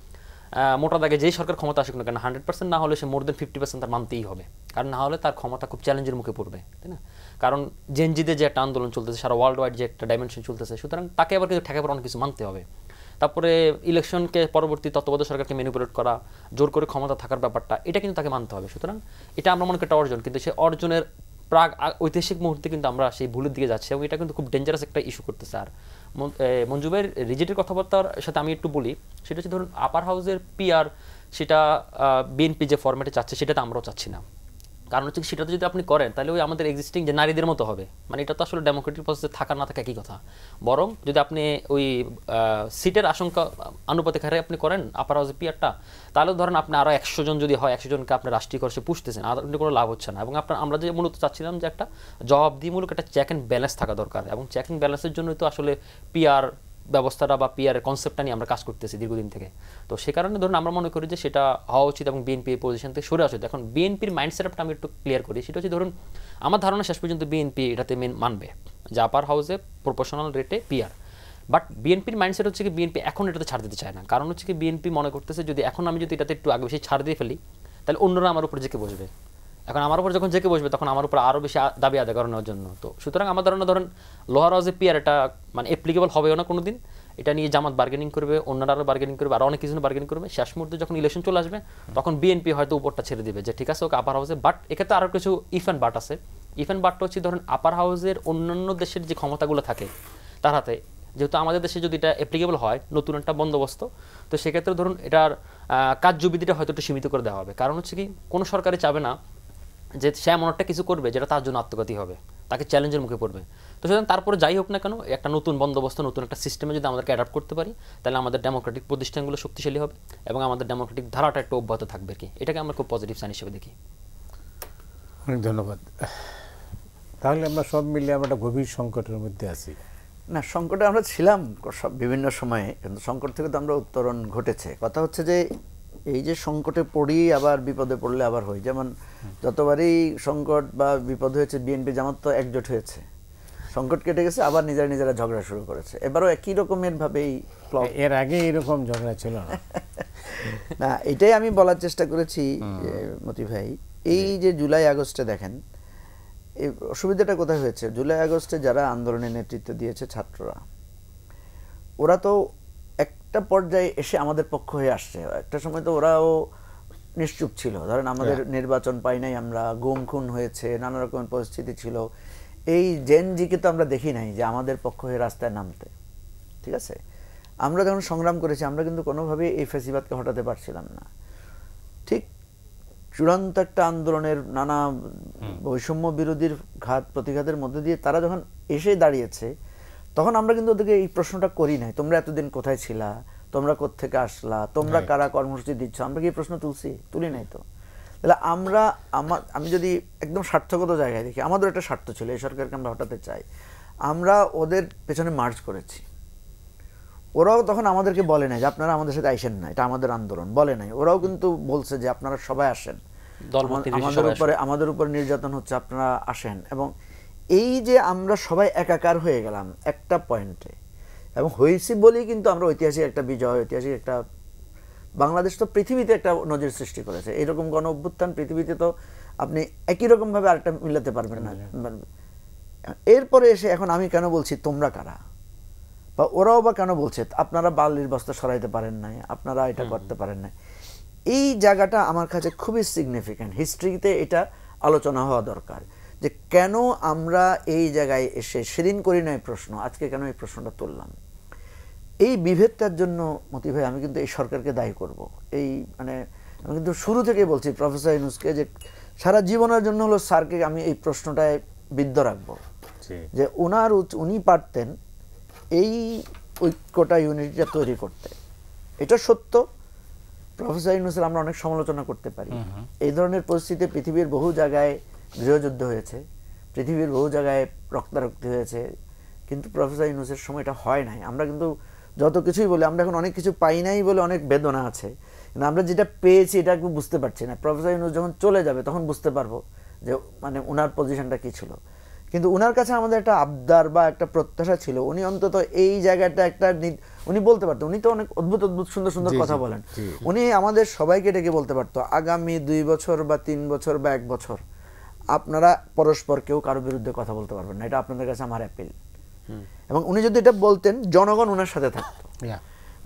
মোটা দাগে যেই সরকার ক্ষমতা আসুক না কেন 100% না হলে সে মোর দেন 50% তার মানতেই হবে, কারণ না হলে তার ক্ষমতা খুব চ্যালেঞ্জের মুখে পড়বে, তাই না? কারণ জেনজিদের যে একটা আন্দোলন চলতেছে, সারা ওয়ার্ল্ড ওয়াইড যে একটা ডাইমেনশন চলতেছে, সুতরাং তাকে আবার কিন্তু ঠেকাবার অনেক কিছু মানতে হবে। তারপরে ইলেকশনকে পরবর্তী তত্ত্বাবধায়ক সরকারকে ম্যানিপুলেট করা, জোর করে ক্ষমতা থাকার ব্যাপারটা, এটা কিন্তু তাকে মানতে হবে। সুতরাং এটা আমরা মনে করি একটা অর্জন, কিন্তু সেই অর্জনের প্রাগ ঐতিহাসিক মুহূর্তে কিন্তু আমরা সেই ভুলের দিকে যাচ্ছি, এবং এটা কিন্তু খুব ডেঞ্জারাস একটা ইস্যু করতেছে। আর মঞ্জু ভাইয়ের রিজেক্টের কথাবার্তার সাথে আমি একটু বলি, সেটা হচ্ছে ধরুন আপার হাউসের পিআর, সেটা বিএনপি যে ফরম্যাটে চাচ্ছে সেটাতে আমরাও চাচ্ছি না। কারণ হচ্ছে সেটাতে যদি আপনি করেন তাহলে ওই আমাদের এক্সিস্টিং যে নারীদের মতো হবে, মানে এটা তো আসলে ডেমোক্রেটিক প্রসেসে থাকা না থাকা একই কথা। বরং যদি আপনি ওই সিটের আশঙ্কা আনুপাতিক হারে আপনি করেন আপার হাউসে পিআরটা, তাহলে ধরেন আপনি আরও 100 জন যদি হয়, 100 জনকে আপনি রাষ্ট্রীয় খরচে পুষতেছেন, আর কোনো লাভ হচ্ছে না। এবং আমরা যে মূলত চাচ্ছিলাম যে একটা জবাবদিহিমূলক একটা চেক অ্যান্ড ব্যালেন্স থাকা দরকার, এবং চেক অ্যান্ড ব্যালেন্সের জন্যই তো আসলে পিআর ব্যবস্থাটা বা পিআরের কনসেপ্টটা নিয়ে আমরা কাজ করতেছি দীর্ঘদিন থেকে। তো সে কারণে ধরুন আমরা মনে করি যে সেটা হওয়া উচিত, এবং বিএনপি এই পজিশন থেকে সরে আসে। এখন বিএনপির মাইন্ডসেটটা আমি একটু ক্লিয়ার করি, সেটা হচ্ছে ধরুন আমার ধারণা শেষ পর্যন্ত বিএনপি এটাতে মানবে যে আপার হাউসে প্রপোর্শনাল রেটে পিআর। বাট বিএনপির মাইন্ডসেট হচ্ছে কি বিএনপি এখন এটাতে ছাড় দিতে চায় না। কারণ হচ্ছে কি বিএনপি মনে করতেছে যদি এখন আমি যদি এটাতে একটু আগে বেশি ছাড় দিয়ে ফেলি, তাহলে অন্যরা আমার উপর জেকে বসবে। এখন আমার উপর যখন জেকে বসবে তখন আমার উপর আরও বেশি দাবি আদায় করানোর জন্য। তো সুতরাং আমার ধারণা ধরেন লোয়ার হাউসে পিআর এটা মানে অ্যাপ্লিকেবল হবেও না কোনো দিন। এটা নিয়ে জামাত বার্গেনিং করবে, অন্যরা আরও বার্গেনিং করবে, আর অনেক কিছু বার্গেনিং করবে। শেষ মুহূর্তে যখন ইলেকশন চলে আসবে তখন বিএনপি হয়তো উপরটা ছেড়ে দিবে যে ঠিক আছে ওকে আপার হাউসে। বাট এক্ষেত্রে আরও কিছু ইফ অ্যান্ড বাট আছে। ইফ অ্যান্ড বাটটা হচ্ছে ধরেন আপার হাউসের অন্যান্য দেশের যে ক্ষমতাগুলো থাকে তার হাতে, যেহেতু আমাদের দেশে যদি এটা অ্যাপ্লিকেবল হয় নতুন একটা বন্দোবস্ত, তো সেক্ষেত্রে ধরুন এটার কার্যবিধিটা হয়তো একটু সীমিত করে দেওয়া হবে। কারণ হচ্ছে কি কোনো সরকারই চাবে না যে সে এমন একটা কিছু করবে যেটা তার জন্য আত্মঘাতী হবে, তাকে চ্যালেঞ্জের মুখে পড়বে। তো সুতরাং তারপরে যাই হোক না কেন একটা নতুন বন্দোবস্ত, নতুন একটা সিস্টেমে যদি আমাদেরকে অ্যাডাপ্ট করতে পারি, তাহলে আমাদের ডেমোক্রেটিক প্রতিষ্ঠানগুলো শক্তিশালী হবে এবং আমাদের ডেমোক্রেটিক ধারাটা একটু অব্যাহত থাকবে আর কি। এটাকে আমরা খুব পজিটিভ সাইন হিসেবে দেখি। অনেক ধন্যবাদ। তাহলে আমরা সব মিলে আমরা একটা গভীর সংকটের মধ্যে আছি। না, সংকটে আমরা ছিলাম বিভিন্ন সময়ে, কিন্তু সংকট থেকে তো আমরা উত্তরণ ঘটেছে। কথা হচ্ছে যে এই যে সংকটে পড়ি আবার বিপদে পড়লে আবার হয়, যেমন যতবারই সংকট বা বিপদ হয়েছে বিএনপি জামাত তো একজোট হয়েছে, সংকট কেটে গেছে, আবার নিজেরা ঝগড়া শুরু করেছে। এবারও একই রকমের ভাবেই, এর আগে এরকম ঝগড়া ছিল না। না, এটাই আমি বলার চেষ্টা করেছি মতি ভাই। এই যে জুলাই আগস্টে দেখেন এই অসুবিধাটা কোথায় হয়েছে, জুলাই আগস্টে যারা আন্দোলনের নেতৃত্ব দিয়েছে ছাত্ররা, ওরা তো একটা পর্যায়ে এসে আমাদের পক্ষ হয়ে আসছে। একটা সময় তো ওরাও নিশ্চুপ ছিল, ধরেন আমাদের নির্বাচন পাই নাই, আমরা গুম খুন হয়েছে, নানা রকমের পরিস্থিতি ছিল। এই জেনজিকে তো আমরা দেখি নাই যে আমাদের পক্ষ হয়ে রাস্তায় নামতে, ঠিক আছে? আমরা যখন সংগ্রাম করেছি আমরা কিন্তু কোনোভাবেই এই ফ্যাসিবাদকে হটাতে পারছিলাম না। ঠিক চূড়ান্ত একটা আন্দোলনের নানা বৈষম্য বিরোধীর প্রতিঘাতের মধ্যে দিয়ে তারা যখন এসে দাঁড়িয়েছে, তখন আমরা কিন্তু ওদেরকে এই প্রশ্নটা করি নাই, তোমরা এতদিন কোথায় ছিলা, তোমরা কোত্থেকে আসলা, তোমরা কারা কর্মসূচি দিচ্ছ, আমরা কি এই প্রশ্ন তুলি নাই তো। তাহলে আমি যদি একদম স্বার্থগত জায়গায় দেখি, আমাদের একটা স্বার্থ ছিল, এই সরকারকে আমরা হটাতে চাই, আমরা ওদের পেছনে মার্চ করেছি। ওরাও তখন আমাদেরকে বলে নাই যে আপনারা আমাদের সাথে আইসেন না, এটা আমাদের আন্দোলন, বলে নাই। ওরাও কিন্তু বলছে যে আপনারা সবাই আসেন, আমাদের উপর নির্যাতন হচ্ছে, আপনারা আসেন। এবং এই যে আমরা সবাই একাকার হয়ে গেলাম একটা পয়েন্টে, এবং হয়েছি বলেই কিন্তু আমরা ঐতিহাসিক একটা বিজয়, ঐতিহাসিক একটা, বাংলাদেশ তো পৃথিবীতে একটা নজির সৃষ্টি করেছে। এইরকম গণ অভ্যুত্থান পৃথিবীতে তো আপনি একই রকম ভাবে আরেকটা মিলাতে পারবেন না। এরপরে এসে এখন আমি কেন বলছি তোমরা কারা, বা ওরাও বা কেন বলছে আপনারা বালির বস্তা সরাইতে পারেন নাই, আপনারা এটা করতে পারেন নাই, এই জায়গাটা আমার কাছে খুবই সিগনিফিক্যান্ট। হিস্ট্রিতে এটা আলোচনা হওয়া দরকার যে কেন আমরা এই জায়গায় এসে, সেদিন করি নাই প্রশ্ন, আজকে কেন এই প্রশ্নটা তুললাম। এই বিভেদটার জন্য মতি ভাই আমি কিন্তু এই সরকারকে দায়ী করব। এই মানে আমি কিন্তু শুরু থেকে বলছি প্রফেসর ইউনূসকে যে সারা জীবনের জন্য হলো স্যারকে আমি এই প্রশ্নটায় বিদ্ধ রাখবো যে উনি পারতেন এই ঐক্যটা, ইউনিটিটা তৈরি করতে। এটা সত্য, প্রফেসর ইউনূসের আমরা অনেক সমালোচনা করতে পারি। এই ধরনের পরিস্থিতিতে পৃথিবীর বহু জায়গায় গৃহযুদ্ধ হয়েছে, পৃথিবীর বহু জায়গায় রক্তারক্তি হয়েছে, কিন্তু প্রফেসর ইউনূসের সময় এটা হয় নাই। আমরা কিন্তু যত কিছুই বলি, আমরা এখন অনেক কিছু পাই নাই বলে অনেক বেদনা আছে, কিন্তু আমরা যেটা পেয়েছি এটা একটু বুঝতে পারছি না। প্রফেসর ইউনূস যখন চলে যাবে তখন বুঝতে পারবো যে মানে ওনার পজিশনটা কী ছিল। কিন্তু ওনার কাছে আমাদের একটা আবদার বা একটা প্রত্যাশা ছিল, উনি অন্তত এই জায়গাটা একটা উনি বলতে পারতো। উনি তো অনেক অদ্ভুত অদ্ভুত সুন্দর সুন্দর কথা বলেন। উনি আমাদের সবাইকে ডেকে বলতে পারতো আগামী 2 বছর বা 3 বছর বা 1 বছর আপনারা পরস্পর কেউ কারো বিরুদ্ধে কথা বলতে পারবেন না, এটা আপনাদের কাছে আমার অ্যাপিল। এবং উনি যদি এটা বলতেন জনগণ ওনার সাথে থাকতো।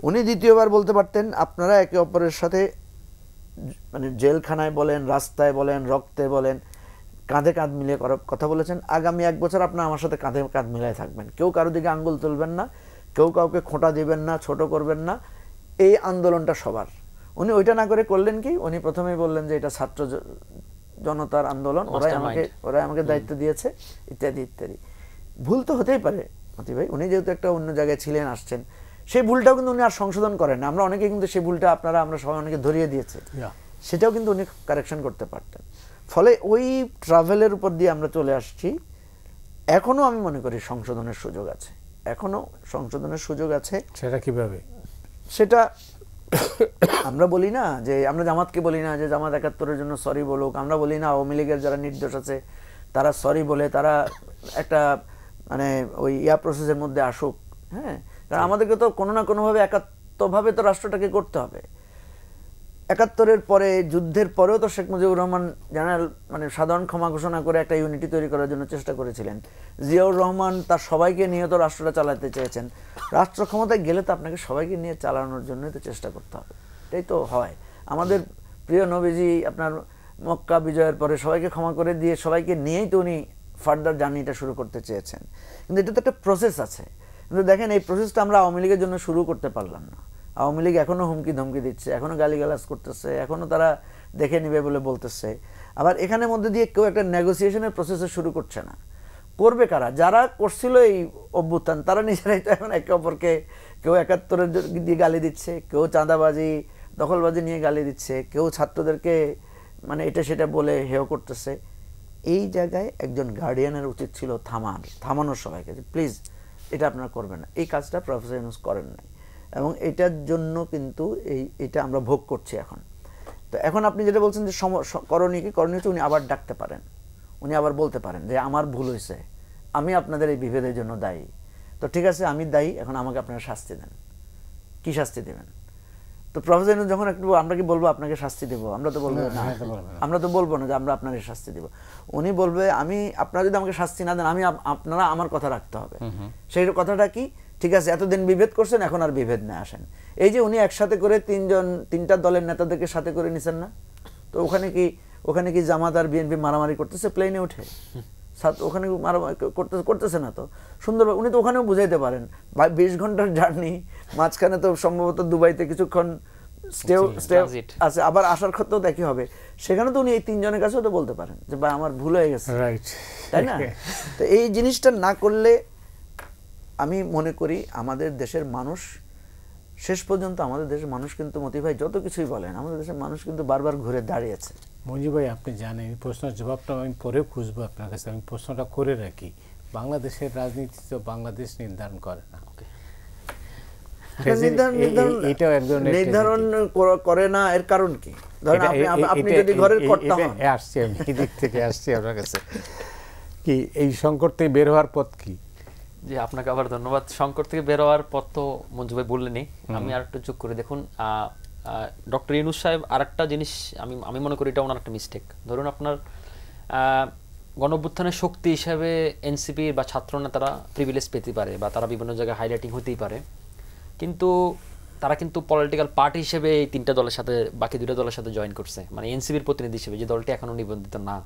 উনি দ্বিতীয়বার বলতে পারতেন আপনারা একে অপরের সাথে মানে জেলখানায় বলেন, রাস্তায় বলেন, রক্তে বলেন, কাঁধে কাঁধ মিলিয়ে কথা বলেছেন। আগামী 1 বছর আপনারা আমার সাথে কাঁধে কাঁধ মিলিয়ে থাকবেন, কেউ কারো দিকে আঙ্গুল তুলবেন না, কেউ কাউকে খোঁটা দিবেন না, ছোট করবেন না, এই আন্দোলনটা সবার। উনি ওইটা না করে করলেন কি, উনি প্রথমেই বললেন যে এটা ছাত্র জনতার আন্দোলন, ওরাই আমাকে দায়িত্ব দিয়েছে, ইত্যাদি ইত্যাদি। ভুল তো হতেই পারে মতি ভাই, উনি যেহেতু একটা অন্য জায়গায় ছিলেন, আসছেন, সেই ভুলটাও কিন্তু উনি আর সংশোধন করেন না। আমরা অনেকে কিন্তু সেই ভুলটা আমরা সবাই অনেকে ধরিয়ে দিয়েছে, সেটাও কিন্তু উনি কারেকশন করতে পারতেন। ফলে ওই ট্রাভেলের উপর দিয়ে আমরা চলে আসছি। এখনো আমি মনে করি সংশোধনের সুযোগ আছে, এখনো সংশোধনের সুযোগ আছে। সেটা কিভাবে? সেটা আমরা বলি না যে, আমরা জামাতকে বলি না যে জামাত 71-এর জন্য সরি বলুক, আমরা বলি না আওয়ামী লীগের যারা নির্দোষ আছে তারা সরি বলে তারা একটা মানে ওই প্রসেসের মধ্যে আসুক। হ্যাঁ, কারণ আমাদেরকে তো কোনো না কোনোভাবে একাত্মভাবে তো রাষ্ট্রটাকে করতে হবে। 71-এর পরে, যুদ্ধের পরেও তো শেখ মুজিবুর রহমান জেনারেল মানে সাধারণ ক্ষমা ঘোষণা করে একটা ইউনিটি তৈরি করার জন্য চেষ্টা করেছিলেন। জিয়াউর রহমান তার সবাইকে নিয়ে তো রাষ্ট্রটা চালাতে চেয়েছেন। রাষ্ট্র ক্ষমতায় গেলে তো আপনাকে সবাইকে নিয়ে চালানোর জন্যই তো চেষ্টা করতে হবে, এটাই তো হয়। আমাদের প্রিয় নবীজি আপনার মক্কা বিজয়ের পরে সবাইকে ক্ষমা করে দিয়ে সবাইকে নিয়েই তো উনি ফার্দার জার্নিটা শুরু করতে চেয়েছেন। কিন্তু এটা তো একটা প্রসেস আছে। কিন্তু দেখেন এই প্রসেসটা আমরা আওয়ামী লীগের জন্য শুরু করতে পারলাম না। আওয়ামী লীগ এখনও হুমকি ধমকি দিচ্ছে, এখনও গালিগালাজ করতেছে, এখনও তারা দেখে নিবে বলে বলতেছে। আবার এখানের মধ্যে দিয়ে কেউ একটা নেগোসিয়েশনের প্রসেসে শুরু করছে না। করবে কারা? যারা করছিল এই অভ্যুত্থান তারা নিজেরাই তো এখন একে অপরকে, কেউ 71-এর দিয়ে গালি দিচ্ছে, কেউ চাঁদাবাজি দখলবাজি নিয়ে গালি দিচ্ছে, কেউ ছাত্রদেরকে মানে এটা সেটা বলে হেয় করতেছে। এই জায়গায় একজন গার্ডিয়ানের উচিত ছিল থামানোর সবাইকে, যে প্লিজ এটা আপনারা করবেন না। এই কাজটা প্রফেসর ইউনূস করেন নাই, এবং এটার জন্য কিন্তু এটা আমরা ভোগ করছি এখন। তো এখন আপনি যেটা বলছেন যে করণীয় কি, করণীয় হচ্ছে উনি আবার ডাকতে পারেন, উনি আবার বলতে পারেন যে আমার ভুল হয়েছে, আমি আপনাদের এই বিভেদের জন্য দায়ী। তো ঠিক আছে, আমি দায়ী, এখন আমাকে আপনারা শাস্তি দেন। কি শাস্তি দেবেন? তো প্রফেসর ইউনূস যখন একটু, আমরা কি বলবো আপনাকে শাস্তি দেব? আমরা তো বলবো না, আমরা তো বলবো না যে আমরা আপনাকে শাস্তি দেব। উনি বলবে আপনারা যদি আমাকে শাস্তি না দেন, আপনারা আমার কথা রাখতে হবে। সেই কথাটা কি? ঠিক আছে, এতদিন বিভেদ করছেন, এখন আর বিভেদ না আসেন। এই যে উনি একসাথে করে 3টা দলের নেতাদেরকে সাথে করে নিছেন না, তো ওখানে কি জামাত আর বিএনপি মারামারি করতেছে প্লেনে উঠে? ওখানে করতেছে না তো। সুন্দর, উনি তো ওখানেও বুঝাইতে পারেন। 20 ঘন্টার জার্নি, মাঝখানে তো সম্ভবত দুবাইতে কিছুক্ষণ স্টে আছে, আবার আসার ক্ষেত্রেও দেখি হবে, সেখানে তো উনি এই 3 জনের কাছেও তো বলতে পারেন যে ভাই আমার ভুল হয়ে গেছে, তাই না? তো এই জিনিসটা না করলে আমি মনে করি আমাদের দেশের মানুষ শেষ পর্যন্ত, আমাদের দেশের মানুষ কিন্তু মতি ভাই যত কিছুই বলেন, আমাদের দেশের মানুষ কিন্তু বারবার ঘুরে দাঁড়িয়েছে। মঞ্জু ভাই, আপনি জানেন প্রশ্নের জবাবটা আমি পরে খুঁজবো আপনার কাছে, আমি প্রশ্নটা করে রাখি। বাংলাদেশের রাজনীতি তো বাংলাদেশ নির্ধারণ করে না, নির্ধারণ করে না। এর কারণ কি? ধরেন আপনি যদি ঘরের কর্তা হন, আসছি আমি এই দিক থেকে আসছি আপনার কাছে, কি এই সংকট থেকে বের হওয়ার পথ কি? জি, আপনাকে আবার ধন্যবাদ। সংকট থেকে বের হওয়ার পথ তো মঞ্জু ভাই বললেনই, আমি আর একটু যোগ করে দেখুন। ডক্টর ইউনূস সাহেব আরেকটা জিনিস আমি মনে করি এটা ওনার একটা মিস্টেক। ধরুন আপনার গণঅভ্যুত্থানের শক্তি হিসাবে এনসিপি বা ছাত্র নেতারা প্রিভিলেজ পেতে পারে বা তারা বিভিন্ন জায়গায় হাইলাইটিং হতেই পারে, কিন্তু তারা কিন্তু পলিটিক্যাল পার্টি হিসেবে এই 3টা দলের সাথে, বাকি 2টা দলের সাথে জয়েন করছে, মানে এনসিপির প্রতিনিধি হিসেবে, যে দলটি এখনও নিবন্ধিত না।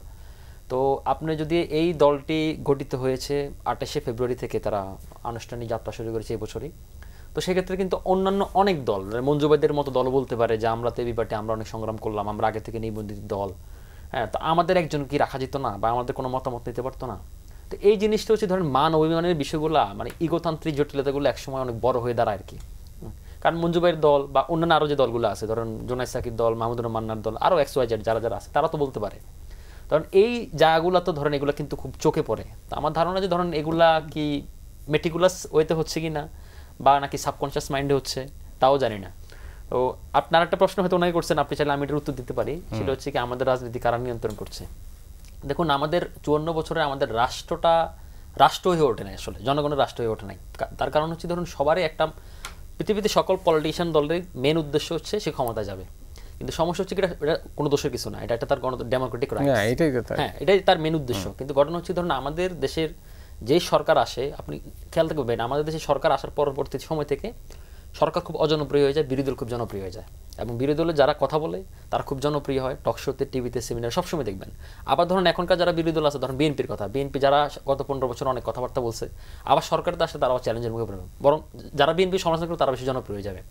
তো আপনি যদি এই দলটি গঠিত হয়েছে 28শে ফেব্রুয়ারি থেকে, তারা আনুষ্ঠানিক যাত্রা শুরু করেছে এই বছরই, তো সেক্ষেত্রে কিন্তু অন্যান্য অনেক দল, মঞ্জু ভাইদের মতো দল বলতে পারে যে আমরা তো এই ব্যাপারে আমরা অনেক সংগ্রাম করলাম, আমরা আগে থেকে নিবন্ধিত দল, হ্যাঁ, তো আমাদের একজন কি রাখা যেত না, বা আমাদের কোনো মতামত নিতে পারতো না? তো এই জিনিসটা হচ্ছে ধরেন মান অভিমানের বিষয়গুলো, মানে ইগোতান্ত্রিক জটিলতাগুলো একসময় অনেক বড় হয়ে দাঁড়ায় আর কি। কারণ মঞ্জু ভাইয়ের দল বা অন্যান্য আরও যে দলগুলো আছে, ধরেন জোনায়েদ সাকির দল, মাহমুদুর মান্নার দল, আরও XYZ যারা আছে, তারা তো বলতে পারে। কারণ এই জায়গাগুলো তো ধরেন এগুলো কিন্তু খুব চোখে পড়ে। তো আমার ধারণা যে ধরেন এগুলা কি মেটিকুলাস ওয়েতে হচ্ছে কি না, বা নাকি সাবকনশিয়াস মাইন্ডে হচ্ছে তাও জানি না। তো আপনার একটা প্রশ্ন হয়তো ওনাই করছেন, আপনি চাইলে আমি এটার উত্তর দিতে পারি। সেটা হচ্ছে কি আমাদের রাজনীতি কারা নিয়ন্ত্রণ করছে। দেখুন, আমাদের 54 বছরে আমাদের রাষ্ট্রটা রাষ্ট্র হয়ে ওঠে নাই, আসলে জনগণের রাষ্ট্র হয়ে ওঠে নাই। তার কারণ হচ্ছে ধরুন সবারই একটা, পৃথিবীতে সকল পলিটিশিয়ান দলের মেন উদ্দেশ্য হচ্ছে সে ক্ষমতা যাবে, কিন্তু সমস্যা হচ্ছে কি এটা কোনো দোষের কিছু না, এটা একটা তার ডেমোক্রেটিক রাইট, হ্যাঁ এটাই তার মেন উদ্দেশ্য। কিন্তু ঘটনা হচ্ছে ধরুন আমাদের দেশের যেই সরকার আসে, আপনি খেয়াল থাকবেন আমাদের দেশে সরকার আসার পরবর্তী সময় থেকে সরকার খুব অজনপ্রিয় হয়ে যায়, বিরোধী দল খুব জনপ্রিয় হয়ে যায়, এবং বিরোধী দলে যারা কথা বলে তারা খুব জনপ্রিয় হয়, টকশোতে, টিভিতে, সেমিনার সবসময় দেখবেন। আবার ধরুন এখনকার যারা বিরোধী দল আছে, ধরুন বিএনপির কথা, বিএনপি যারা গত 15 বছর অনেক কথাবার্তা বলছে, আবার সরকারতে আসলে তারা আবার চ্যালেঞ্জের মুখে পড়বে, বরং যারা বিএনপি সমালোচনা করে তারা বেশি জনপ্রিয় হয়ে যাবে।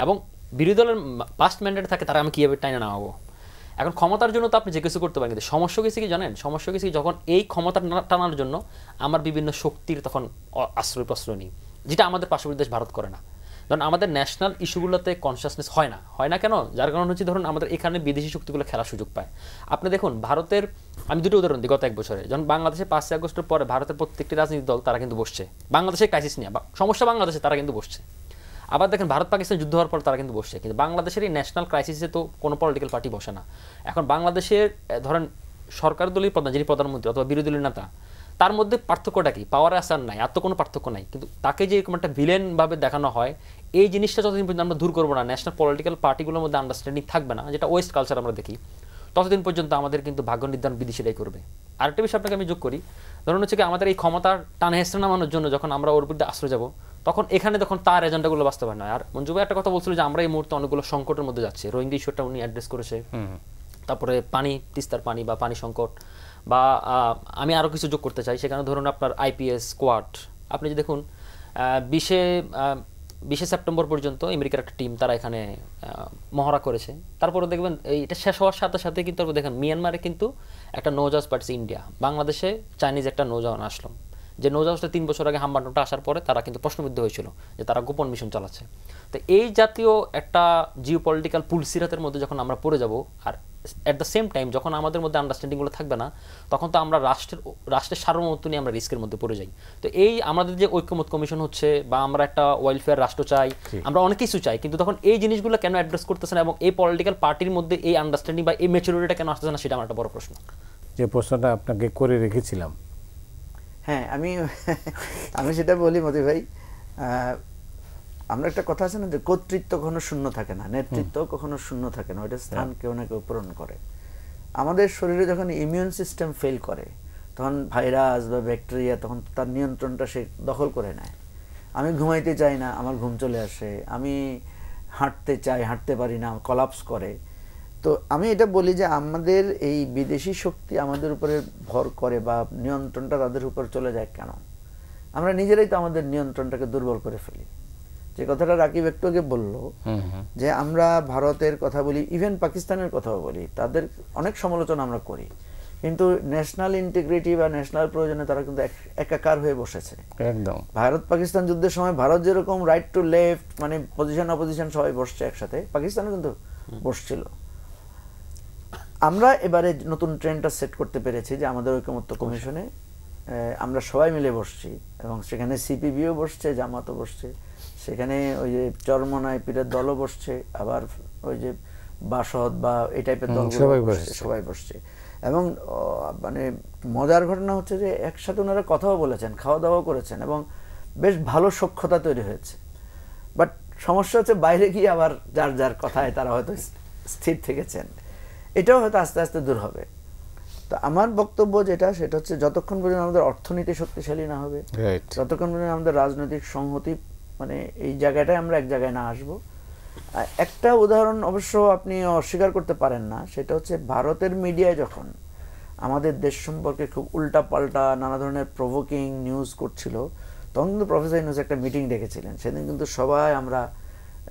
এবং বিরোধী দলের পাস্ট ম্যান্ডেট থাকে, তারা আমি কীভাবে টাইনে নামাবো। এখন ক্ষমতার জন্য তো আপনি যে কিছু করতে পারেন, কিন্তু সমস্যা কিছু কি জানেন, সমস্যা কিছু যখন এই ক্ষমতা টানার জন্য আমার বিভিন্ন শক্তির তখন আশ্রয় প্রশ্রয় নিই, যেটা আমাদের পার্শ্ববর্তী দেশ ভারত করে না। ধরুন আমাদের ন্যাশনাল ইস্যুগুলোতে কনসিয়াসনেস হয় না কেন? যার কারণ হচ্ছে ধরুন আমাদের এখানে বিদেশি শক্তিগুলো খেলার সুযোগ পায়। আপনি দেখুন ভারতের, আমি দুটো উদাহরণ দিই, গত 1 বছরে যখন বাংলাদেশে 5 আগস্টের পরে ভারতের প্রত্যেকটি রাজনৈতিক দল তারা কিন্তু বসছে বাংলাদেশের ক্রাইসিস নিয়ে, সমস্যা বাংলাদেশে, তারা কিন্তু বসছে। আবার দেখেন ভারত পাকিস্তান যুদ্ধ হওয়ার পর তারা কিন্তু বসছে, কিন্তু বাংলাদেশের এই ন্যাশনাল ক্রাইসিসে তো কোনো পলিটিক্যাল পার্টি বসে না। এখন বাংলাদেশের ধরেন সরকার দলীয় প্রধান, যিনি প্রধানমন্ত্রী অথবা বিরোধী দলীয় নেতা, তার মধ্যে পার্থক্যটা কি? পাওয়ারে আসার নাই, আর তো কোনো পার্থক্য নাই, কিন্তু তাকে যে এরকম একটা ভিলেনভাবে দেখানো হয়, এই জিনিসটা যতদিন পর্যন্ত আমরা দূর করবো না, ন্যাশনাল পলিটিক্যাল পার্টিগুলোর মধ্যে আন্ডারস্ট্যান্ডিং থাকবে না, যেটা ওয়েস্ট কালচার আমরা দেখি, ততদিন পর্যন্ত আমাদের কিন্তু ভাগ্য নির্ধারণ বিদেশিরাই করবে। আরেকটা বিষয় আপনাকে আমি যোগ করি, ধরুন হচ্ছে কি আমাদের এই ক্ষমতার টানে হেসড়ে নামানোর জন্য যখন আমরা ওর বিরুদ্ধে আশ্রয় যাবো, তখন এখানে তখন তার এজেন্ডাগুলো বাস্তবায়ন হয়। আর মঞ্জু ভাই একটা কথা বলছিল যে আমরা এই মুহূর্তে অনেকগুলো সংকটের মধ্যে যাচ্ছি, রোহিঙ্গা ইস্যুটা উনি অ্যাড্রেস করেছে, তারপরে পানি, তিস্তার পানি বা পানি সংকট, বা আমি আরও কিছু যোগ করতে চাই, সেখানে ধরুন আপনার আইপিএস কোয়াড, আপনি যে দেখুন 20 সেপ্টেম্বর পর্যন্ত আমেরিকার একটা টিম তারা এখানে মহড়া করেছে, তারপরে দেখবেন এটা শেষ হওয়ার সাথে সাথে কিন্তু তারপর দেখেন মিয়ানমারে কিন্তু একটা নৌজাহাজ পাঠিয়েছে ইন্ডিয়া, বাংলাদেশে চাইনিজ একটা নৌজাহাজ আসলো, যে নৌজাহাজটা 3 বছর আগে হামবানটা আসার পরে তারা কিন্তু প্রশ্নবিদ্ধ হয়েছিল যে তারা গোপন মিশন চালাচ্ছে। তো এই জাতীয় একটা জিও পলিটিক্যাল পুলসিরাতের মধ্যে যখন আমরা পড়ে যাব, আর অ্যাট দ্য সেম টাইম যখন আমাদের মধ্যে আন্ডারস্ট্যান্ডিংগুলো থাকবে না, তখন তো আমরা রাষ্ট্রের সার্বভৌমত্ব নিয়ে আমরা রিস্কের মধ্যে পড়ে যাই। তো এই আমাদের যে ঐক্যমত কমিশন হচ্ছে, বা আমরা একটা ওয়েলফেয়ার রাষ্ট্র চাই, আমরা অনেক কিছু চাই, কিন্তু তখন এই জিনিসগুলো কেন অ্যাড্রেস করতেছে না, এবং এই পলিটিক্যাল পার্টির মধ্যে এই আন্ডারস্ট্যান্ডিং বা এই ম্যাচুরিটিটা কেন আসতেছে না, সেটা আমার একটা বড় প্রশ্ন। যে প্রশ্নটা আপনাকে করে রেখেছিলাম, হ্যাঁ আমি সেটা বলি মতি ভাই, আমরা একটা কথা আছে না যে কর্তৃত্ব কখনো শূন্য থাকে না, নেতৃত্ব কখনো শূন্য থাকে না, ওইটা স্থান কেউ না কেউ পূরণ করে। আমাদের শরীরে যখন ইমিউন সিস্টেম ফেল করে, তখন ভাইরাস বা ব্যাকটেরিয়া তখন তার নিয়ন্ত্রণটা সে দখল করে নেয়। আমি ঘুমাইতে চাই না, আমার ঘুম চলে আসে, আমি হাঁটতে চাই, হাঁটতে পারি না, কলাপস করে। তো আমি এটা বলি যে আমাদের এই বিদেশি শক্তি আমাদের উপরে ভর করে বা নিয়ন্ত্রণটা তাদের উপর চলে যায় কেন? আমরা নিজেরাই তো আমাদের নিয়ন্ত্রণটাকে দুর্বল করে ফেলি। যে কথাটা রাকিব একটু আগে বললো যে আমরা ভারতের কথা বলি, ইভেন পাকিস্তানের কথাও বলি, তাদের অনেক সমালোচনা আমরা করি, কিন্তু ন্যাশনাল ইন্টিগ্রিটি বা ন্যাশনাল প্রয়োজনে তারা কিন্তু একাকার হয়ে বসেছে। একদম ভারত পাকিস্তান যুদ্ধের সময় ভারত যেরকম রাইট টু লেফট, মানে পজিশন অপোজিশন সবাই বসছে একসাথে, পাকিস্তানও কিন্তু বসছিল। আমরা এবারে নতুন ট্রেন্ডটা সেট করতে পেরেছি যে আমাদের ঐকমত্য কমিশনে আমরা সবাই মিলে বসছি, এবং সেখানে সিপিবিও বসছে, জামাতও বসছে, সেখানে ওই যে চরমনায় পীরের দলও বসছে, আবার ওই যে বাসদ বা এই টাইপের দল সবাই বসছে। এবং মানে মজার ঘটনা হচ্ছে যে একসাথে ওনারা কথাও বলেছেন, খাওয়া দাওয়াও করেছেন, এবং বেশ ভালো সখ্যতা তৈরি হয়েছে। বাট সমস্যা হচ্ছে বাইরে গিয়ে আবার যার যার কথায় তারা হয়তো স্থির থেকেছেন, এটাও হয়তো আস্তে আস্তে দূর হবে। তো আমার বক্তব্য যেটা, সেটা হচ্ছে যতক্ষণ পর্যন্ত আমাদের অর্থনীতি শক্তিশালী না হবে, যতক্ষণ পর্যন্ত আমাদের রাজনৈতিক সংহতি, মানে এই জায়গাটায় আমরা এক জায়গায় না আসবো। একটা উদাহরণ অবশ্য আপনি অস্বীকার করতে পারেন না, সেটা হচ্ছে ভারতের মিডিয়ায় যখন আমাদের দেশ সম্পর্কে খুব উল্টা পাল্টা নানা ধরনের প্রভোকিং নিউজ করছিল, তখন কিন্তু প্রফেসর ইউনূস একটা মিটিং ডেকেছিলেন। সেদিন কিন্তু সবাই আমরা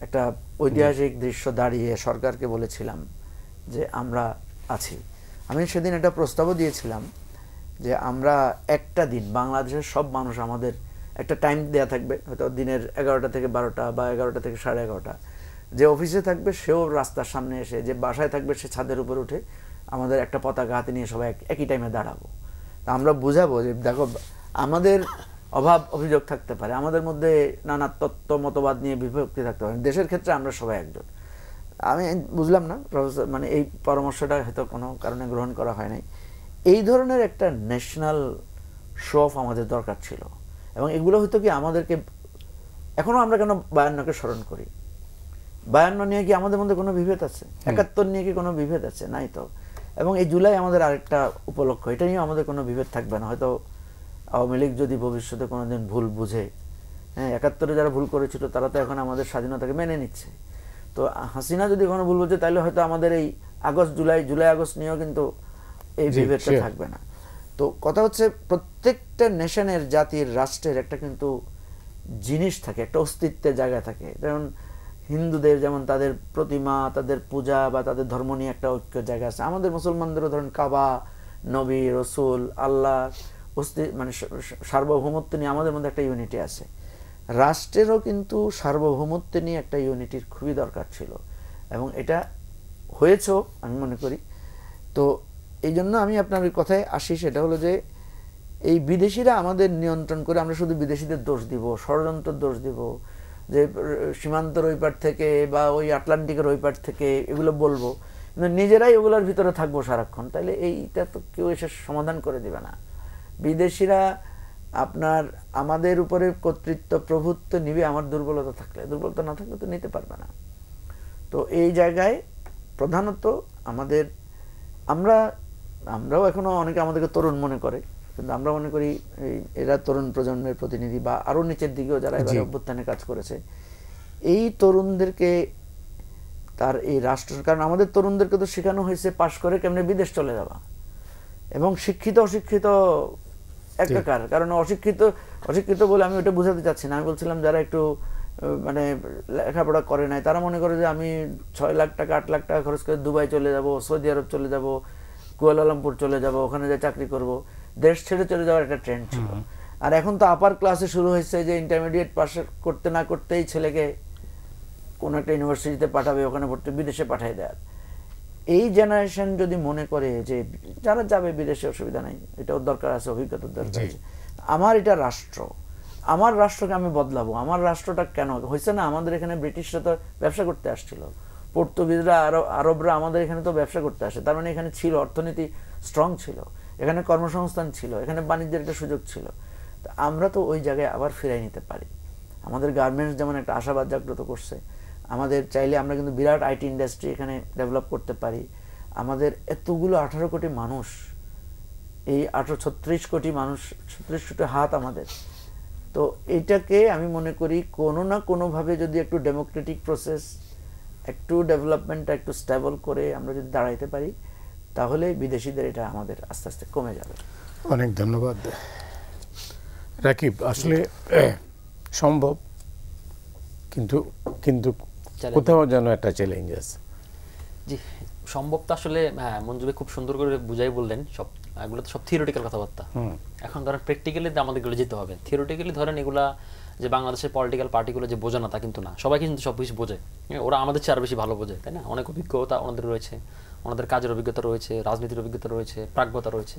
একটা ঐতিহাসিক দৃশ্য দাঁড়িয়ে সরকারকে বলেছিলাম যে আমরা আছি। আমি সেদিন একটা প্রস্তাবও দিয়েছিলাম যে আমরা একটা দিন বাংলাদেশের সব মানুষ, আমাদের একটা টাইম দেয়া থাকবে, হয়তো দিনের 11টা থেকে 12টা বা 11টা থেকে 11:30, যে অফিসে থাকবে সেও রাস্তার সামনে এসে, যে বাসায় থাকবে সে ছাদের উপর উঠে আমাদের একটা পতাকা হাতে নিয়ে সবাই একই টাইমে দাঁড়াবো। তা আমরা বুঝাবো যে দেখো আমাদের অভাব অভিযোগ থাকতে পারে, আমাদের মধ্যে নানা তত্ত্ব মতবাদ নিয়ে বিভক্তি থাকতে পারে, দেশের ক্ষেত্রে আমরা সবাই একজন। আমি বুঝলাম না প্রফেসর, মানে এই পরামর্শটা হয়তো কোনো কারণে গ্রহণ করা হয় নাই। এই ধরনের একটা ন্যাশনাল শো অফ আমাদের দরকার ছিল, এবং এগুলো হয়তো কি আমাদেরকে, এখনো আমরা কেন 52কে স্মরণ করি? 52 নিয়ে কি আমাদের মধ্যে কোনো বিভেদ আছে? 71 নিয়ে কি কোনো বিভেদ আছে? নাই তো। এবং এই জুলাই আমাদের আরেকটা উপলক্ষ, এটা নিয়ে আমাদের কোনো বিভেদ থাকবে না। হয়তো আওয়ামী লীগ যদি ভবিষ্যতে কোনোদিন ভুল বুঝে, হ্যাঁ, 71-এ যারা ভুল করেছিল তারা তো এখন আমাদের স্বাধীনতাকে মেনে নিচ্ছে, তো হাসিনা যদি কোনো ভুল বুঝে তাহলে হয়তো আমাদের এই জুলাই আগস্ট নিয়েও কিন্তু এই বিভেদটা থাকবে না। তো কথা হচ্ছে প্রত্যেকটা নেশনের, জাতির, রাষ্ট্রের একটা কিন্তু জিনিস থাকে, একটা অস্তিত্বের জায়গা থাকে। যেমন হিন্দুদের যেমন তাদের প্রতিমা, তাদের পূজা বা তাদের ধর্ম নিয়ে একটা ঐক্য জায়গা আছে, আমাদের মুসলমানদেরও ধরেন কাবা, নবী, রসুল, আল্লাহ, মানে সার্বভৌমত্ব নিয়ে আমাদের মধ্যে একটা ইউনিটি আছে। রাষ্ট্রেরও কিন্তু সার্বভৌমত্ব নিয়ে একটা ইউনিটির খুবই দরকার ছিল, এবং এটা হয়েছেও আমি মনে করি। তো এই জন্য আমি আপনার ওই কথায় আসি, সেটা হলো যে এই বিদেশিরা আমাদের নিয়ন্ত্রণ করে, আমরা শুধু বিদেশিদের দোষ দিব, ষড়যন্ত্রের দোষ দিব, যে সীমান্তের ওই পার থেকে বা ওই আটলান্টিকের ওই পার থেকে এগুলো বলবো, কিন্তু নিজেরাই ওগুলোর ভিতরে থাকবো সারাক্ষণ, তাইলে এইটা তো কেউ এসে সমাধান করে দিবে না। বিদেশিরা আপনার আমাদের উপরে কর্তৃত্ব, প্রভুত্ব নিবে আমার দুর্বলতা থাকলে, দুর্বলতা না থাকলে তো নিতে পারবে না। তো এই জায়গায় প্রধানত আমরাও এখনো অনেকে আমাদেরকে তরুণ মনে করে, কিন্তু আমরা মনে করি এরা তরুণ প্রজন্মের প্রতিনিধি, বা আরো নিচের দিকেও যারা এবারে অভ্যুত্থানে কাজ করেছে, এই তরুণদেরকে তার এই রাষ্ট্র, কারণ আমাদের তরুণদেরকে তো শেখানো হয়েছে পাশ করে কেমনে বিদেশ চলে যাওয়া, এবং শিক্ষিত অশিক্ষিত একাকার। কারণ অশিক্ষিত বলে আমি ওটা বোঝাতে চাচ্ছি না, আমি বলছিলাম যারা একটু মানে লেখাপড়া করে নাই, তারা মনে করে যে আমি 6 লাখ টাকা 8 লাখ টাকা খরচ করে দুবাই চলে যাব, সৌদি আরব চলে যাব, কুয়ালালামপুর চলে যাব, ওখানে যে চাকরি করব, দেশ ছেড়ে চলে যাওয়ার একটা ট্রেন্ড ছিল। আর এখন তো আপার ক্লাসে শুরু হয়েছে যে ইন্টারমিডিয়েট পাস করতে না করতেই ছেলেকে কোনো একটা ইউনিভার্সিটিতে পাঠাবে, ওখানে ভর্তি, বিদেশে পাঠিয়ে দেওয়ার। এই জেনারেশন যদি মনে করে যে যারা যাবে বিদেশে অসুবিধা নাই, এটাও দরকার আছে, অভিজ্ঞতার দরকার আছে, আমার এটা রাষ্ট্র, আমার রাষ্ট্রকে আমি বদলাবো। আমার রাষ্ট্রটা কেন হয়েছে না, আমাদের এখানে ব্রিটিশরা তো ব্যবসা করতে আসছিল, পর্তুগিজরা, আরবরা আমাদের এখানে তো ব্যবসা করতে আসে, তার মানে এখানে ছিল, অর্থনীতি স্ট্রং ছিল, এখানে কর্মসংস্থান ছিল, এখানে বাণিজ্যের একটা সুযোগ ছিল। আমরা তো ওই জায়গায় আবার ফিরাই নিতে পারি। আমাদের গার্মেন্টস যেমন একটা আশাবাদ জাগ্রত করছে, আমাদের চাইলে আমরা কিন্তু বিরাট আইটি ইন্ডাস্ট্রি এখানে ডেভেলপ করতে পারি। আমাদের এতগুলো 18 কোটি মানুষ, এই 36 কোটি মানুষ, 36 কোটি হাত আমাদের। তো এটাকে আমি মনে করি কোনো না কোনোভাবে যদি একটু ডেমোক্রেটিক প্রসেস, একটু ডেভেলপমেন্টটা একটু স্টেবল করে আমরা যদি দাঁড়াইতে পারি, তাহলে বিদেশিদের এটা আমাদের আস্তে আস্তে কমে যাবে। অনেক ধন্যবাদ রাকিব। আসলে সম্ভব, কিন্তু কিন্তু কোথাও যেন একটা চ্যালেঞ্জ আছে। জি, সম্ভব তো আসলে, হ্যাঁ, মঞ্জু ভাই খুব সুন্দর করে বুঝাই বললেন। এগুলো তো সব থিওরিটিক্যাল কথাবার্তা। এখন ধরেন প্র্যাকটিক্যালি আমাদেরগুলো যেতে হবে। থিওরিটিক্যালি ধরেন এগুলা যে বাংলাদেশের পলিটিক্যাল পার্টিগুলো যে বোঝে না তা কিন্তু না, সবাই কিন্তু সব কিছু বোঝে। ওরা আমাদের চেয়ে আরো বেশি ভালো বোঝে, তাই না? অনেক অভিজ্ঞতা ওনাদের রয়েছে, ওনাদের কাজের অভিজ্ঞতা রয়েছে, রাজনীতির অভিজ্ঞতা রয়েছে, প্রাজ্ঞতা রয়েছে।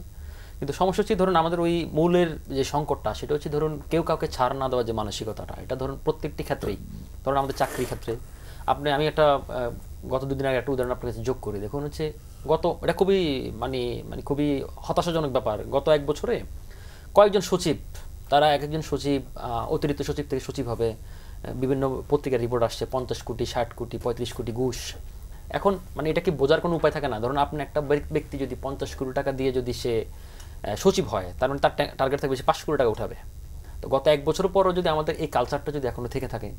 কিন্তু সমস্যা হচ্ছে ধরুন আমাদের ওই মূলের যে সংকটটা, সেটা হচ্ছে ধরুন কেউ কাউকে ছাড় না দেওয়ার যে মানসিকতাটা, এটা ধরুন প্রত্যেকটি ক্ষেত্রেই, ধরুন আমাদের চাকরির ক্ষেত্রে আমি একটা গত 2 দিন আগে একটা উদাহরণ আপনার কাছে যোগ করি। দেখুন হচ্ছে এটা খুবই মানে খুবই হতাশাজনক ব্যাপার। গত 1 বছরে কয়েকজন সচিব, তারা একজন সচিব অতিরিক্ত সচিব থেকে সচিব হবে, বিভিন্ন পত্রিকার রিপোর্ট আসছে 50 কোটি 60 কোটি 35 কোটি ঘুষ। এখন এটা কি বোঝার কোনো উপায় থাকে না? ধরুন আপনি একটা ব্যক্তি যদি 50 কোটি টাকা দিয়ে যদি সে সচিব হয়, তার মানে তার টার্গেট থাকবে সে 5 কোটি টাকা উঠাবে। তো গত 1 বছর পরও যদি আমাদের এই কালচারটা যদি এখনো থেকে থাকে,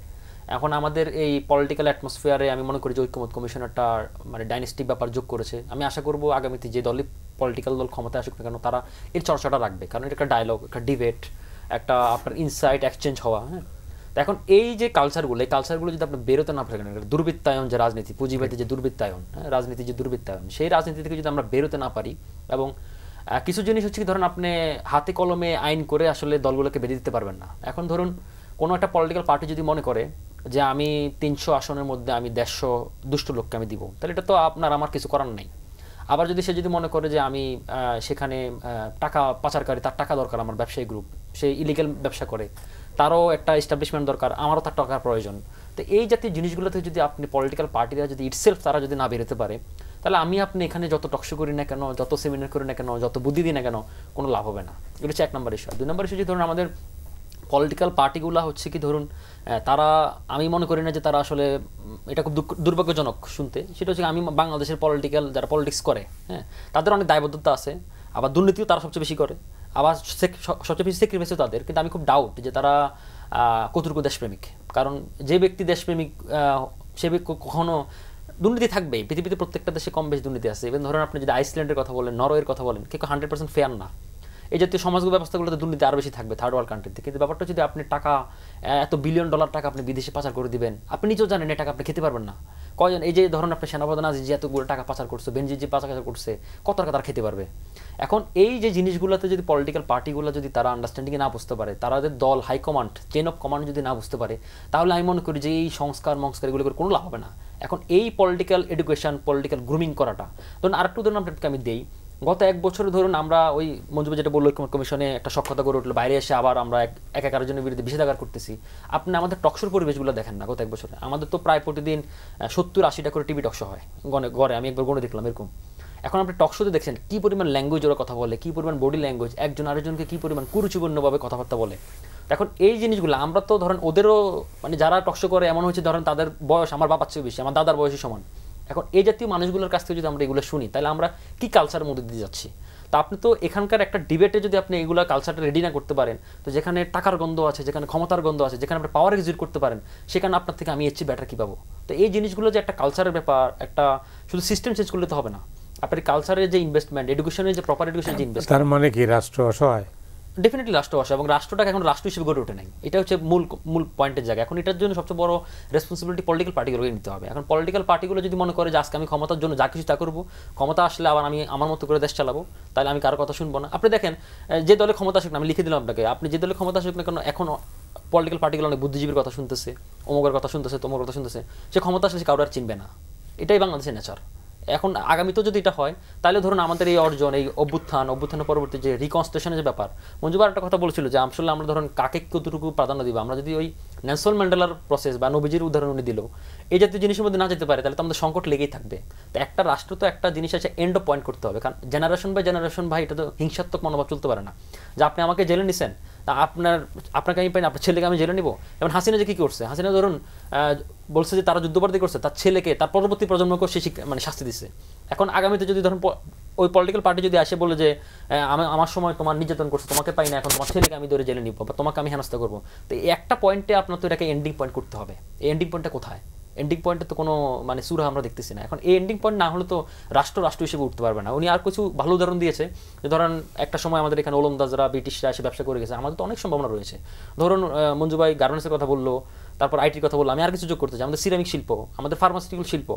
এখন আমাদের এই পলিটিক্যাল অ্যাটমসফিয়ারে আমি মনে করি যে ঐক্যমত কমিশনারটা ডাইনেস্টিক ব্যাপার যোগ করেছে। আমি আশা করব আগামীতে যে দলই পলিটিক্যাল দল ক্ষমতায় আসুক না কেন, তারা এর চর্চাটা রাখবে, কারণ এটা একটা ডায়লগ, একটা ডিবেট, একটা আপনার ইনসাইট এক্সচেঞ্জ হওয়া। হ্যাঁ, তো এখন এই যে কালচারগুলো, এই কালচারগুলো যদি আপনি বেরোতে না পারেন, দুর্বৃত্তায়ন যে রাজনীতি, পুঁজিবাদী যে দুর্বৃত্তায়ন, হ্যাঁ, রাজনীতি যে দুর্বৃত্তায়ন, সেই রাজনীতি থেকে যদি আমরা বেরোতে না পারি, এবং কিছু জিনিস হচ্ছে কি ধরুন আপনি হাতে কলমে আইন করে আসলে দলগুলোকে বেঁধে দিতে পারবেন না। এখন ধরুন কোনো একটা পলিটিক্যাল পার্টি যদি মনে করে যে আমি 300 আসনের মধ্যে আমি 150 দুষ্ট লোককে আমি দিব, তাহলে এটা তো আপনার আমার কিছু করার নেই। আবার যদি সে যদি মনে করে যে আমি সেখানে টাকা পাচারকারী, তার টাকা দরকার, আমার ব্যবসায়ী গ্রুপ, সে ইলিগাল ব্যবসা করে, তারও একটা এস্টাবলিশমেন্ট দরকার, আমারও তার টাকার প্রয়োজন। তো এই জাতীয় জিনিসগুলোতে যদি আপনি পলিটিক্যাল পার্টিরা যদি ইটসেলফ তারা যদি না বেরোতে পারে, তাহলে আমি আপনি এখানে যত টকশো করি না কেন, যত সেমিনার করি না কেন, যত বুদ্ধি দিই না কেন, কোনো লাভ হবে না। এটা হচ্ছে 1 নম্বর ইস্যু। 2 নম্বর ইস্যু যে ধরুন আমাদের পলিটিক্যাল পার্টিগুলো হচ্ছে কি ধরুন তারা, আমি মনে করি না যে তারা আসলে, এটা খুব দুর্ভাগ্যজনক শুনতে, সেটা হচ্ছে আমি বাংলাদেশের পলিটিক্যাল যারা পলিটিক্স করে, হ্যাঁ, তাদের অনেক দায়বদ্ধতা আছে, আবার দুর্নীতিও তারা সবচেয়ে বেশি করে, আবার সবচেয়ে বেশি স্যাক্রিফাইসও তাদের। কিন্তু আমি খুব ডাউট যে তারা কতটুকু দেশপ্রেমিক। কারণ যে ব্যক্তি দেশপ্রেমিক সে কখনো, দুর্নীতি থাকবেই, পৃথিবীতে প্রত্যেকটা দেশে কম বেশি দুর্নীতি আছে। ইভেন ধরুন আপনি যদি আইসল্যান্ডের কথা বলেন, নরওয়ের কথা বলেন, কেউ 100% ফেয়ার না। এই জাতীয় সমাজ ব্যবস্থাগুলোতে দুর্নীতি আরও বেশি থাকবে থার্ড ওয়ার্ল্ড কান্ট্রিতে। কিন্তু ব্যাপারটা যদি আপনি টাকা, এত বিলিয়ন ডলার টাকা আপনি বিদেশে পাচার করে দিবেন, আপনি নিজেও জানেন এই টাকা আপনি খেতে পারবেন না। কয়জন, এই যে ধরুন আপনি সেনাপ্রধান আজি যে এতগুলো টাকা পাচার করছে, বেনজির যে পাচার করছে, কত টাকা তারা খেতে পারবে? এখন এই যে জিনিসগুলোতে যদি পলিটিক্যাল পার্টিগুলো যদি তারা আন্ডারস্ট্যান্ডিংয়ে না বুঝতে পারে, তাদের দল হাইকমান্ড, চেন অফ কমান্ড যদি না বুঝতে পারে, তাহলে আমি মনে করি যে এই সংস্কার এগুলো করে কোনো লাভ হবে না। এখন এই পলিটিক্যাল এডুকেশন, পলিটিক্যাল গ্রুমিং করাটা, ধরুন আরেকটু ধরুন আপনাকে আমি দিই, গত 1 বছরে ধরুন আমরা ওই মঞ্জুবা যেটা বললো কমিশনে একটা সক্ষতা করে উঠলো, বাইরে এসে আবার আমরা এক জনের বিরুদ্ধে নিষেধাজ্ঞা করতেছি। আপনি আমাদের টকশোর পরিবেশগুলো দেখেন না গত 1 বছরে। আমাদের তো প্রায় প্রতিদিন 70-80টা করে টিভি টকশো হয় গড়ে, আমি একবার গণে দেখলাম এরকম। এখন আপনি টকশোতে দেখছেন কী পরিমাণ ল্যাঙ্গুয়েজ ওরা কথা বলে, কী পরিমাণ বডি ল্যাঙ্গুয়েজ, একজন আরেকজনকে কী পরিমাণ কুরুচিপূর্ণভাবে কথাবার্তা বলে। এখন এই জিনিসগুলো আমরা তো ধরেন ওদেরও, মানে যারা টকশো করে এমন হচ্ছে ধরেন তাদের বয়স আমার বাবার চেয়ে বেশি, আমার দাদার বয়সী সমান। এখন এই জাতীয় মানুষগুলোর কাছ থেকে যদি আমরা এগুলো শুনি, তাহলে আমরা কি কালচারের মধ্যে দিয়ে যাচ্ছি? তা আপনি তো এখানকার একটা ডিবেটে যদি আপনি এগুলো কালচারটা রেডি না করতে পারেন, তো যেখানে টাকার গন্ধ আছে, যেখানে ক্ষমতার গন্ধ আছে, যেখানে আপনি পাওয়ার এক্সিট করতে পারেন, সেখানে আপনার থেকে আমি এর চেয়ে বেটার কী পাবো? তো এই জিনিসগুলো যে একটা কালচারের ব্যাপার, একটা শুধু সিস্টেম চেঞ্জ করলে তো হবে না। আপনার কালচারের যে ইনভেস্টমেন্ট, এডুকেশনের যে প্রপার এডুকেশনের যে ইনভেস্টমেন্ট, তার মানে কি রাষ্ট্র অসহায়? ডেফিনেটলি রাষ্ট্র আসে, এবং রাষ্ট্রটাকে এখন রাষ্ট্র হিসেবে গড়ে ওঠে নাই। এটা হচ্ছে মূল পয়েন্টের জায়গা। এখন এটার জন্য সবচেয়ে বড় রেসপন্সিবিলিটি পলিটিক্যাল পার্টিগুলোকে নিতে হবে। এখন পলিটিক্যাল পার্টিগুলো যদি মনে করে যে আজকে আমি ক্ষমতার জন্য যা কিছু তা করবো, ক্ষমতা আসলে আবার আমি আমার মতো করে দেশ চালাবো, তাহলে আমি কারো কথা শুনবো না। আপনি দেখেন যে দলে ক্ষমতা আসুক না, আমি লিখে দিলাম আপনাকে, আপনি যে দলে ক্ষমতা আসুক না কেন, এখন পলিটিক্যাল পার্টিগুলো অনেক বুদ্ধিজীবীর কথা শুনতেছে, অমুকের কথা শুনতেছে, তমুকের কথা শুনতেছে, সে ক্ষমতা আসলে সে কারো আর চিনবে না। এটাই বাংলাদেশের নেচার। এখন আগামীতেও যদি এটা হয়, তাহলে ধরুন আমাদের এই অর্জন, এই অভ্যুত্থানের পরবর্তী যে রিকনস্ট্রাকশনের যে ব্যাপার, মঞ্জুবার একটা কথা বলছিল যে আসলে আমরা ধরুন কাকে কতটুকু প্রাধান্য দিব। আমরা যদি ওই নেলসন ম্যান্ডেলার প্রসেস বা নবীজির উদাহরণ উনি দিল, এই জাতীয় জিনিসের মধ্যে না যেতে পারে, তাহলে তো আমাদের সংকট লেগেই থাকবে। তো একটা রাষ্ট্র তো একটা জিনিস আছে, এন্ড অফ পয়েন্ট করতে হবে। কারণ জেনারেশন বাই জেনারেশন ভাই, এটা তো হিংসাত্মক মনোভাব চলতে পারে না যে আপনি আমাকে জেলে নিছেন, তা আপনাকে আমি পাইনি, আপনার ছেলেকে আমি জেলে নিব। এবং হাসিনা যে কী করছে, হাসিনা ধরুন বলছে যে তারা যুদ্ধবন্দী করছে, তার ছেলেকে, তার পরবর্তী প্রজন্মকেও সে মানে শাস্তি দিচ্ছে। এখন আগামীতে যদি ধরুন ওই পলিটিক্যাল পার্টি যদি আসে বলে যে আমার সময় তোমার নির্যাতন করছে, তোমাকে পাই না, এখন তোমার ছেলেকে আমি ধরে জেলে নিব বা তোমাকে আমি হেনস্থা করবো, তো এই একটা পয়েন্টে আপনার তো এটাকে এন্ডিং পয়েন্ট করতে হবে। এই এন্ডিং পয়েন্টটা কোথায়? এন্ডিং পয়েন্টে তো কোনো মানে সুরা আমরা দেখতেছি না। এখন এই এন্ডিং পয়েন্ট না হলে তো রাষ্ট্র হিসেবে উঠতে পারবে না। উনি আর কিছু ভালো উদাহরণ দিয়েছে যে ধরেন একটা সময় আমাদের এখানে ওলন্দাজরা, ব্রিটিশরা এসে ব্যবসা করে গেছে, আমাদের তো অনেক সম্ভাবনা রয়েছে। ধরুন মঞ্জু ভাই গার্মেন্টসের কথা বললো, তারপর আইটির কথা বললো, আমি আর কিছু যোগ করতে চাই, আমাদের সিরামিক শিল্প, আমাদের ফার্মাসিউটিক্যাল শিল্প,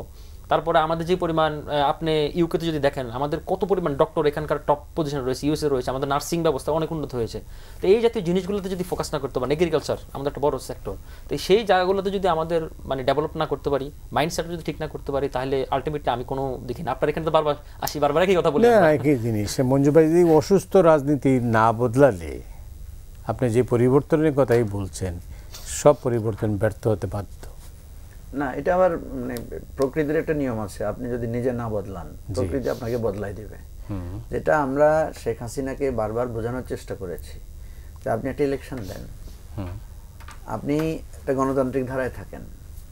তারপরে আমাদের যে পরিমাণ আপনি ইউকেতে যদি দেখেন আমাদের কত পরিমাণ ডক্টর এখানকার টপ পজিশনে রয়েছে, ইউএসএ রয়েছে, আমাদের নার্সিং ব্যবস্থা অনেক উন্নত হয়েছে। তো এই জাতীয় জিনিসগুলোতে যদি ফোকাস না করতে পারেন, এগ্রিকালচার আমাদের একটা বড় সেক্টর, তো সেই জায়গাগুলোতে যদি আমাদের মানে ডেভেলপ না করতে পারি, মাইন্ডসেট যদি ঠিক না করতে পারি, তাহলে আলটিমেটলি আমি কোনো দেখি না। আপনার এখানে তো বারবার একই কথা বলি, একই জিনিস। মঞ্জু ভাই, যদি অসুস্থ রাজনীতি না বদলালে, আপনি যে পরিবর্তনের কথাই বলছেন, সব পরিবর্তন ব্যর্থ হতে বাধ্য। না, এটা আবার মানে প্রকৃতির একটা নিয়ম আছে, আপনি যদি নিজে না বদলান, প্রকৃতি আপনাকে বদলাই দিবে। যেটা আমরা শেখ হাসিনাকে বারবার বোঝানোর চেষ্টা করেছি যে আপনি একটা ইলেকশন দেন, আপনি একটা গণতান্ত্রিক ধারায়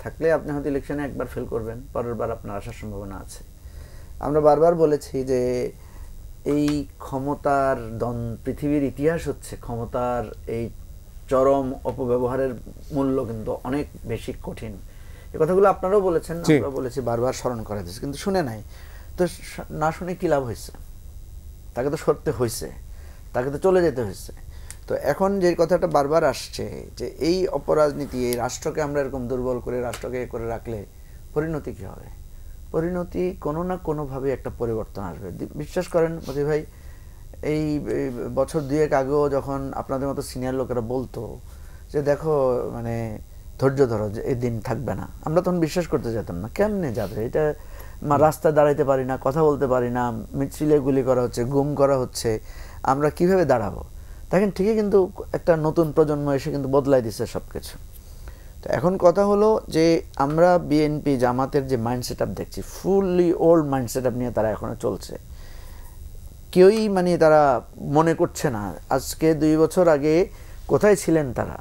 থাকলে আপনি হয়তো ইলেকশনে একবার ফেল করবেন, পরের বার আপনার আসার সম্ভাবনা আছে। আমরা বারবার বলেছি যে এই ক্ষমতার পৃথিবীর ইতিহাস হচ্ছে ক্ষমতার এই চরম অপব্যবহারের মূল্য কিন্তু অনেক বেশি কঠিন। এই কথাগুলো আপনারাও বলেছেন, আমরা বলেছি, বারবার স্মরণ করা দিয়েছে, কিন্তু শুনে নাই। তো না শুনে কি লাভ হয়েছে? তাকে তো সরতে হয়েছে, তাকে তো চলে যেতে হয়েছে। তো এখন যে কথাটা বারবার আসছে যে এই অপরাজনীতি, এই রাষ্ট্রকে আমরা এরকম দুর্বল করে রাষ্ট্রকে করে রাখলে পরিণতি কী হবে? পরিণতি কোনো না কোনোভাবে একটা পরিবর্তন আসবে। বিশ্বাস করেন মতি ভাই, এই বছর 2 আগেও যখন আপনাদের মতো সিনিয়র লোকেরা বলতো যে দেখো মানে ধৈর্য ধরো, যে এই দিন থাকবে না, আমরা তখন বিশ্বাস করতে যেতাম না। কেমনে যাবে? এটা রাস্তায় দাঁড়াইতে পারি না, কথা বলতে পারি না, মিছিলে গুলি করা হচ্ছে, গুম করা হচ্ছে, আমরা কিভাবে দাঁড়াবো? দেখেন ঠিকই কিন্তু একটা নতুন প্রজন্ম এসে কিন্তু বদলাই দিচ্ছে সবকিছু। তো এখন কথা হলো যে আমরা বিএনপি জামাতের যে মাইন্ড সেট আপ দেখছি, fully old mind set up নিয়ে তারা এখনো চলছে। কেউই মানে তারা মনে করছে না আজকে 2 বছর আগে কোথায় ছিলেন তারা,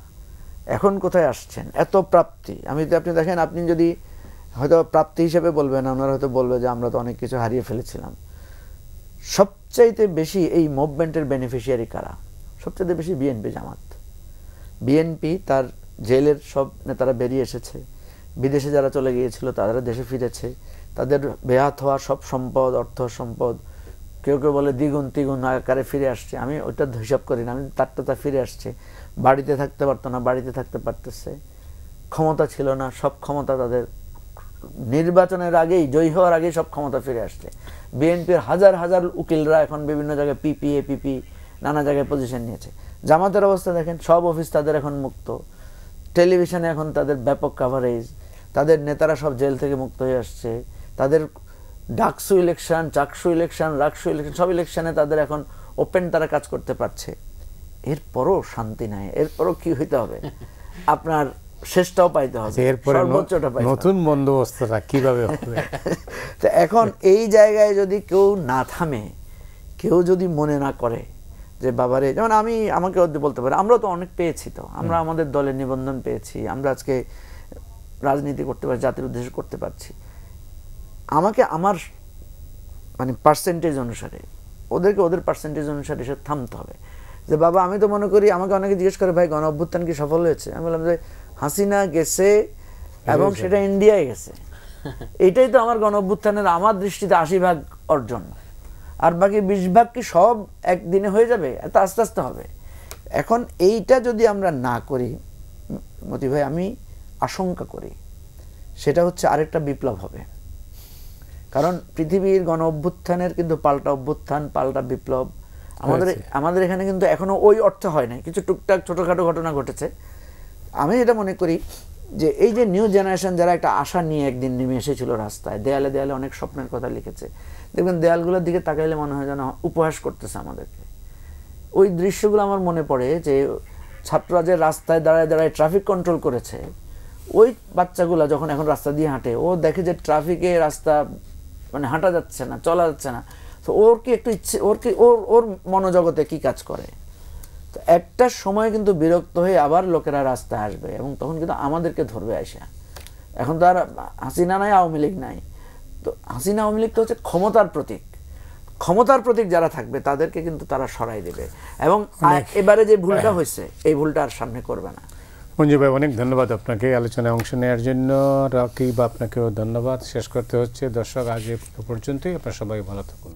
এখন কোথায় আসছেন, এত প্রাপ্তি। আপনি দেখেন, আপনি যদি হয়তো প্রাপ্তি হিসেবে বলবেন, ওনারা হয়তো বলবে যে আমরা তো অনেক কিছু হারিয়ে ফেলেছিলাম। সবচাইতে বেশি এই মুভমেন্টের বেনিফিশিয়ারি কারা? সবচাইতে বেশি বিএনপি জামাত। বিএনপি তার জেলের সব নেতারা বেরিয়ে এসেছে, বিদেশে যারা চলে গিয়েছিল তারা দেশে ফিরেছে, তাদের বেহাত হওয়া সব সম্পদ, অর্থ সম্পদ, কেউ কেউ বলে দ্বিগুণ তিগুণ আকারে ফিরে আসছে, আমি ওইটা হিসাব করি না, আমি তারটা ফিরে আসছে। বাড়িতে থাকতে পারতো না, বাড়িতে থাকতে পারতেছে। ক্ষমতা ছিল না, সব ক্ষমতা তাদের নির্বাচনের আগেই, জয়ী হওয়ার আগেই সব ক্ষমতা ফিরে আসছে। বিএনপির হাজার হাজার উকিলরা এখন বিভিন্ন জায়গায় পিপি নানা জায়গায় পজিশন নিয়েছে। জামাতের অবস্থা দেখেন, সব অফিস তাদের এখন মুক্ত, টেলিভিশনে এখন তাদের ব্যাপক কাভারেজ, তাদের নেতারা সব জেল থেকে মুক্ত হয়ে আসছে, তাদের DUCSU election, Chaksu election, RUCSU election, সব ইলেকশনে তাদের এখন ওপেন তারা কাজ করতে পারছে। এরপরও শান্তি নাই, এরপরও কি হইতে হবে? আপনার শেষটাও পাইতে হবে, সর্বোচ্চটা পাইতে হবে। নতুন বন্দোবস্তটা কিভাবে হবে? তো এখন এই জায়গায় যদি কেউ না থামে, কেউ যদি মনে না করে যে বাবারে, যেমন আমাকে বলতে পারে আমরা তো অনেক পেয়েছি, তো আমরা আমাদের দলের নিবন্ধন পেয়েছি, আমরা আজকে রাজনীতি করতে পারছি, জাতির উদ্দেশ্যে করতে পারছি। আমাকে আমার মানে পার্সেন্টেজ অনুসারে, ওদেরকে ওদের পার্সেন্টেজ অনুসারে এসে থামতে হবে। যে বাবা আমি তো মনে করি, আমাকে অনেকে জিজ্ঞেস করে ভাই গণ অভ্যুত্থান কি সফল হয়েছে? আমি বললাম যে হাসিনা গেছে এবং সেটা ইন্ডিয়ায় গেছে, এইটাই তো আমার গণ অভ্যুত্থানের আমার দৃষ্টিতে 80% অর্জন। আর বাকি 20% কি সব একদিনে হয়ে যাবে? এত আস্তে আস্তে হবে। এখন এইটা যদি আমরা না করি মতি ভাই, আমি আশঙ্কা করি সেটা হচ্ছে আরেকটা বিপ্লব হবে। কারণ পৃথিবীর গণ অভ্যুত্থানের কিন্তু পাল্টা অভ্যুত্থান, পাল্টা বিপ্লব আমাদের এখানে কিন্তু এখনো ওই অর্থে হয় নাই, কিছু টুকটাক ছোটখাটো ঘটনা ঘটেছে। আমি যেটা মনে করি যে এই যে নিউ জেনারেশন যারা একটা আশা নিয়ে একদিন নেমে এসেছিল রাস্তায়, দেয়ালে দেয়ালে অনেক স্বপ্নের কথা লিখেছে, দেখবেন দেয়ালগুলোর দিকে তাকাইলে মনে হয় যেন উপহাস করতেছে আমাদেরকে। ওই দৃশ্যগুলো আমার মনে পড়ে যে ছাত্ররা যে রাস্তায় দাঁড়ায় দাঁড়ায় ট্রাফিক কন্ট্রোল করেছে, ওই বাচ্চাগুলো যখন এখন রাস্তা দিয়ে হাঁটে, ও দেখে যে ট্রাফিকে রাস্তা মানে হাঁটা যাচ্ছে না, চলা যাচ্ছে না, তো ওর কি একটু ইচ্ছে, ওর মনোজগতে কি কাজ করে? তো একটা সময় কিন্তু বিরক্ত হয়ে আবার লোকেরা রাস্তায় আসবে এবং তখন কিন্তু আমাদেরকে ধরবে আইসা। এখন তো আর হাসিনা নাই, আওয়ামী লীগ নাই, তো হাসিনা আওয়ামী লীগ তো হচ্ছে ক্ষমতার প্রতীক। ক্ষমতার প্রতীক যারা থাকবে তাদেরকে কিন্তু তারা সরাই দেবে এবং এবারে যে ভুলটা হয়েছে এই ভুলটা আর সামনে করবে না। মঞ্জু ভাই অনেক ধন্যবাদ আপনাকে আলোচনায় অংশ নেওয়ার জন্য। রাকিব আপনাকেও ধন্যবাদ। শেষ করতে হচ্ছে। দর্শক আজ এ পর্যন্তই। আপনারা সবাই ভালো থাকুন।